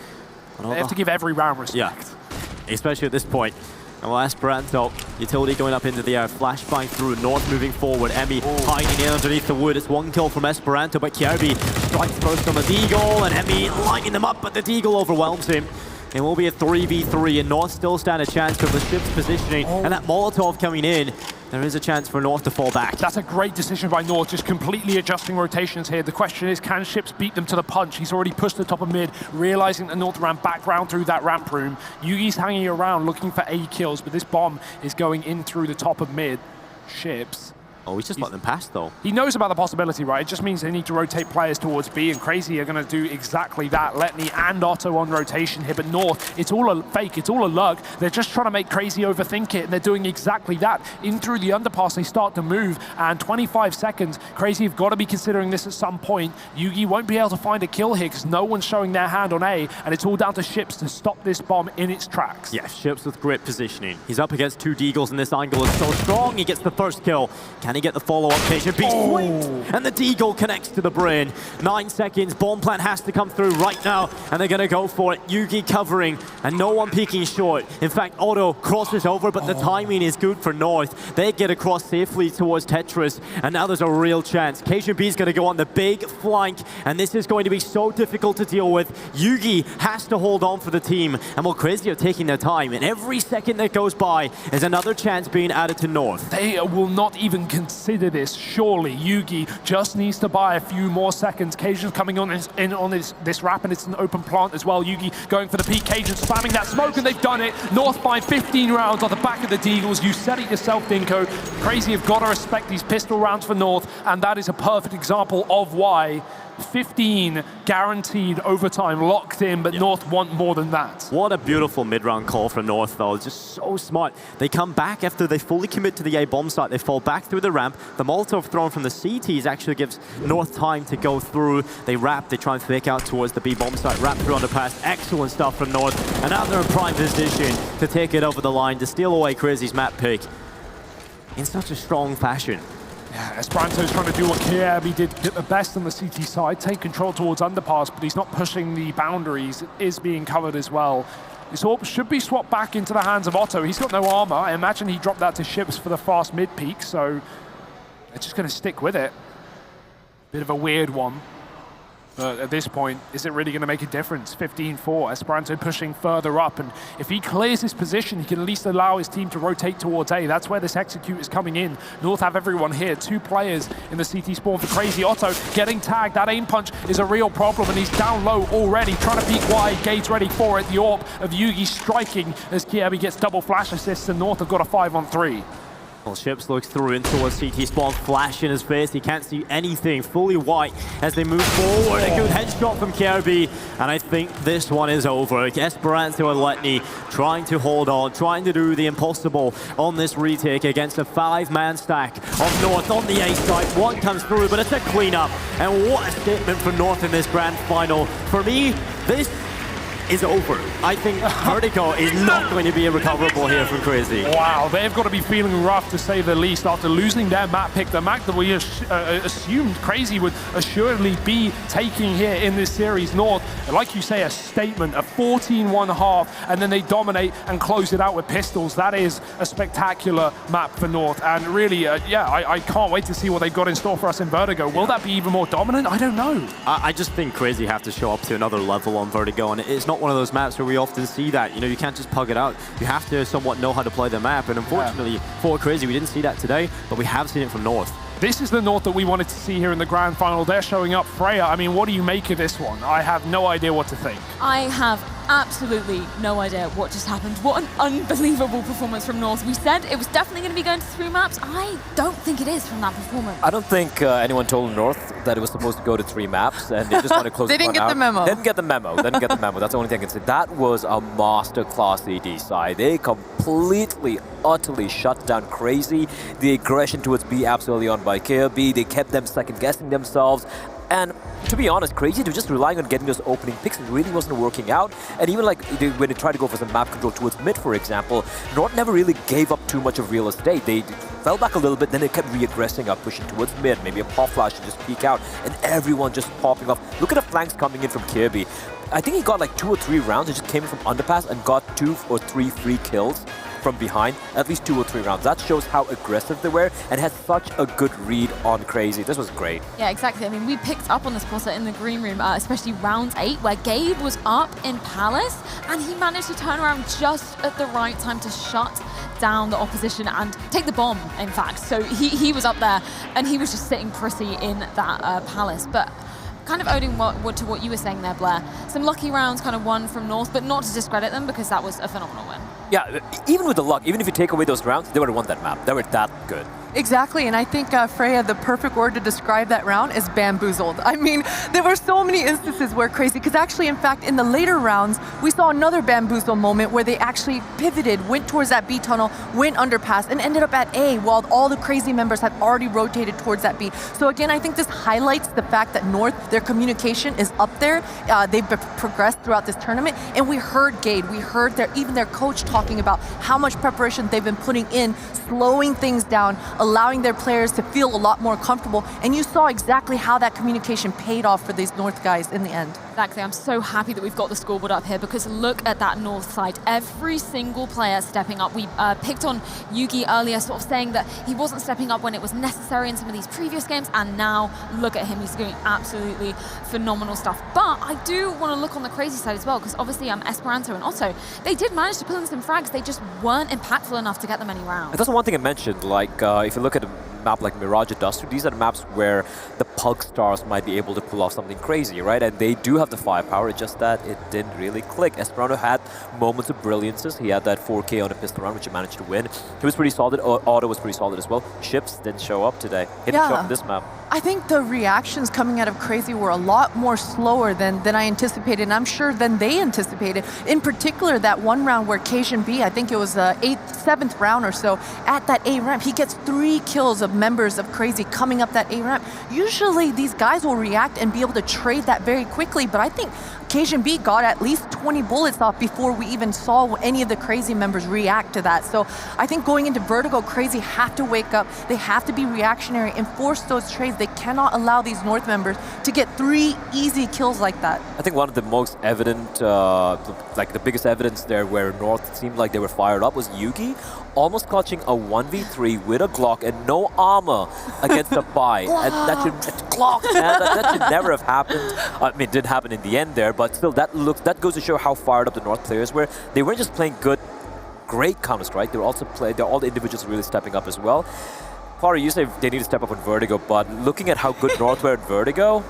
They have to give every round respect.
Yeah, especially at this point. And well, Esperanto, utility going up into the air, flashbang through, North moving forward, Emmy hiding in underneath the wood. It's one kill from Esperanto, but CR4ZY strikes first on the Deagle, and Emmy lining them up, but the Deagle overwhelms him. It will be a 3v3, and North still stand a chance because the ship's positioning, and that Molotov coming in, there is a chance for North to fall back.
That's a great decision by North, just completely adjusting rotations here. The question is, can ships beat them to the punch? He's already pushed the top of mid, realizing that North ran back round through that ramp room. Yugi's hanging around looking for A kills, but this bomb is going in through the top of mid. Ships.
Oh, we just let them pass, though.
He knows about the possibility, right? It just means they need to rotate players towards B, and CR4ZY are going to do exactly that. Letney and Otto on rotation here, but North, it's all a fake, it's all a lug. They're just trying to make CR4ZY overthink it, and they're doing exactly that. In through the underpass, they start to move, and 25 seconds. CR4ZY have got to be considering this at some point. Yugi won't be able to find a kill here because no one's showing their hand on A, and it's all down to Ships to stop this bomb in its tracks.
Yeah, Ships with great positioning. He's up against two Deagles, and this angle is so strong. He gets the first kill. Can he get the follow-up? KJB swings, and the Deagle connects to the brain. 9 seconds, bomb plant has to come through right now, and they're gonna go for it. Yugi covering, and no one peeking short. In fact, Otto crosses over, but the timing is good for North. They get across safely towards Tetris, and now there's a real chance. KJB is gonna go on the big flank, and this is going to be so difficult to deal with. Yugi has to hold on for the team, and while CR4ZY are taking their time, and every second that goes by is another chance being added to North.
They will not even consider this. Surely Yugi just needs to buy a few more seconds. Cajun's coming on this wrap, and it's an open plant as well. Yugi going for the peak. Cajun spamming that smoke, and they've done it. North by 15 rounds on the back of the Deagles. You said it yourself, Dinko. CR4ZY have got to respect these pistol rounds for North, and that is a perfect example of why 15 guaranteed overtime locked in, but North want more than that.
What a beautiful mid-round call from North, though. Just so smart. They come back after they fully commit to the A bomb site. They fall back through the ramp. The Molotov thrown from the CTs actually gives North time to go through. They wrap. They try and fake out towards the B bomb site. Wrap through underpass. Excellent stuff from North. And now they're in prime position to take it over the line, to steal away CR4ZY's map pick in such a strong fashion.
Yeah, Esperanto's trying to do what CR4ZY did the best on the CT side, take control towards underpass, but he's not pushing the boundaries. It is being covered as well. This AWP should be swapped back into the hands of Otto. He's got no armor. I imagine he dropped that to Ships for the fast mid peak, so they're just going to stick with it. Bit of a weird one. But at this point, is it really going to make a difference? 15-4, Esperanto pushing further up, and if he clears his position, he can at least allow his team to rotate towards A. That's where this execute is coming in. North have everyone here. 2 players in the CT spawn for CR4ZY. Otto getting tagged. That aim punch is a real problem, and he's down low already, trying to peek wide. Gade's ready for it. The AWP of Yugi striking as CR4ZY gets double flash assists, and North have got a 5-on-3.
Well, Ships looks through in towards CT spawn, flash in his face. He can't see anything, fully white as they move forward. A good headshot from CR4ZY, and I think this one is over. Esperanto and Letney trying to hold on, trying to do the impossible on this retake against a 5-man stack of North on the A side. One comes through, but it's a cleanup. And what a statement for North in this grand final. For me, this is over. I think Vertigo is not going to be recoverable here from CR4ZY.
Wow, they've got to be feeling rough to say the least after losing their map pick, the map that we assumed CR4ZY would assuredly be taking here in this series. North, like you say, a statement, a 14-1-1/2, and then they dominate and close it out with pistols. That is a spectacular map for North, and really, I can't wait to see what they've got in store for us in Vertigo. Will that be even more dominant? I don't know.
I just think CR4ZY have to show up to another level on Vertigo, and it's not one of those maps where we often see that. You know, you can't just pug it out. You have to somewhat know how to play the map, and unfortunately for CR4ZY, we didn't see that today, but we have seen it from North.
This is the North that we wanted to see here in the grand final. They're showing up. Freya, I mean, what do you make of this one? I have no idea what to think.
I have absolutely no idea what just happened. What an unbelievable performance from North. We said it was definitely going to be going to 3 maps. I don't think it is from that performance.
I don't think anyone told North that it was supposed to go to 3 maps, and they just want to close
They didn't get the memo.
They didn't get the memo. They didn't get the memo. That's the only thing I can say. That was a masterclass AD side. They completely, utterly shut down CR4ZY. The aggression towards B absolutely on by CR4ZY. They kept them second-guessing themselves. And to be honest, Crazy were just relying on getting those opening picks. It really wasn't working out. And even like when they tried to go for some map control towards mid, for example, North never really gave up too much of real estate. They fell back a little bit, then they kept re-aggressing up, pushing towards mid, maybe a pop flash to just peek out, and everyone just popping off. Look at the flanks coming in from Kirby. I think he got like 2 or 3 rounds and just came in from underpass and got 2 or 3 free kills from behind, at least 2 or 3 rounds. That shows how aggressive they were and had such a good read on Crazy. This was great.
Yeah, exactly. I mean, we picked up on this quarter in the green room, especially round 8, where Gabe was up in Palace, and he managed to turn around just at the right time to shut down the opposition and take the bomb, in fact. So he was up there, and he was just sitting pretty in that Palace. But kind of owing to what you were saying there, Blair, some lucky rounds kind of won from North, but not to discredit them because that was a phenomenal win.
Yeah, even with the luck, even if you take away those rounds, they would have won that map. They were that good.
Exactly, and I think, Freya, the perfect word to describe that round is bamboozled. I mean, there were so many instances where Crazy, because actually, in fact, in the later rounds, we saw another bamboozle moment where they actually pivoted, went towards that B tunnel, went underpass, and ended up at A, while all the Crazy members had already rotated towards that B. So again, I think this highlights the fact that North, their communication is up there. They've progressed throughout this tournament, and we heard Gade, we heard even their coach talking about how much preparation they've been putting in, slowing things down, allowing their players to feel a lot more comfortable. And you saw exactly how that communication paid off for these North guys in the end.
Exactly. I'm so happy that we've got the scoreboard up here because look at that North side. Every single player stepping up. We picked on Yugi earlier, sort of saying that he wasn't stepping up when it was necessary in some of these previous games, and now look at him. He's doing absolutely phenomenal stuff. But I do want to look on the Crazy side as well because obviously Esperanto and Otto, they did manage to pull in some frags. They just weren't impactful enough to get them any rounds.
That's one thing I mentioned. Like if you look at a map like Mirage or Dust, these are the maps where the Pug Stars might be able to pull off something crazy, right? And they do have the firepower, it's just that it didn't really click. Esperanto had moments of brilliances. He had that 4K on a pistol round, which he managed to win. He was pretty solid. Otto was pretty solid as well. Ships didn't show up today. He didn't show up in this map.
I think the reactions coming out of Crazy were a lot more slower than I anticipated, and I'm sure than they anticipated. In particular, that one round where Cajun B, I think it was the 7th round or so, at that A ramp, he gets 3 kills of members of Crazy coming up that A ramp. Usually these guys will react and be able to trade that very quickly, but I think Cajun B got at least 20 bullets off before we even saw any of the Crazy members react to that. So I think going into Vertigo, Crazy have to wake up. They have to be reactionary and force those trades. They cannot allow these North members to get 3 easy kills like that.
I think one of the most evident, like the biggest evidence there where North seemed like they were fired up was Yugi almost clutching a 1v3 with a Glock and no armor against a buy. And that should never have happened. I mean, it did happen in the end there, but still that goes to show how fired up the North players were. They weren't just playing great Counter-Strike, they were also all the individuals really stepping up as well. Clary, you say they need to step up on Vertigo, but looking at how good North were at Vertigo,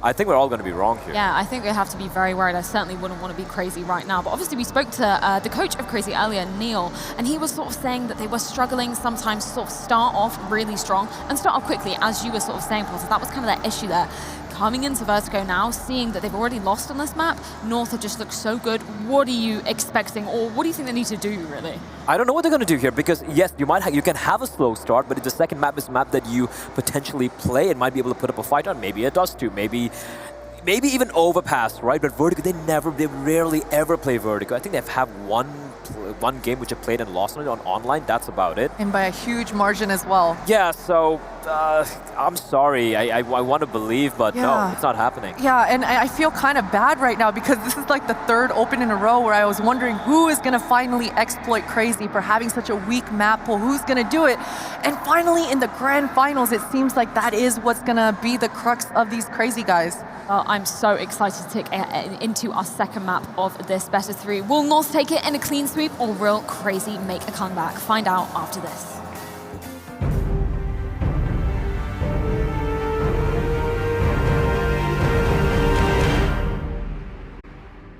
I think we're all going to be wrong here.
Yeah, I think we have to be very worried. I certainly wouldn't want to be Crazy right now. But obviously we spoke to the coach of Crazy earlier, Neil, and he was sort of saying that they were struggling sometimes to sort of start off really strong and start off quickly, as you were sort of saying, Paul. So that was kind of their issue there. Coming into Vertigo now, seeing that they've already lost on this map, North have just looked so good. What are you expecting, or what do you think they need to do, really?
I don't know what they're going to do here, because yes, you can have a slow start, but if the second map is a map that you potentially play and might be able to put up a fight on, maybe it does too, maybe even Overpass, right? But Vertigo, they rarely ever play Vertigo. I think they have one game which I played and lost on online. That's about it.
And by a huge margin as well.
Yeah, so I'm sorry. I want to believe, but no, it's not happening.
Yeah, and I feel kind of bad right now because this is like the 3rd open in a row where I was wondering who is going to finally exploit Crazy for having such a weak map pool. Who's going to do it? And finally, in the grand finals, it seems like that is what's going to be the crux of these Crazy guys.
I'm so excited to take into our second map of this best of 3. Will North take it in a clean sweep, or will Crazy make a comeback? Find out after this.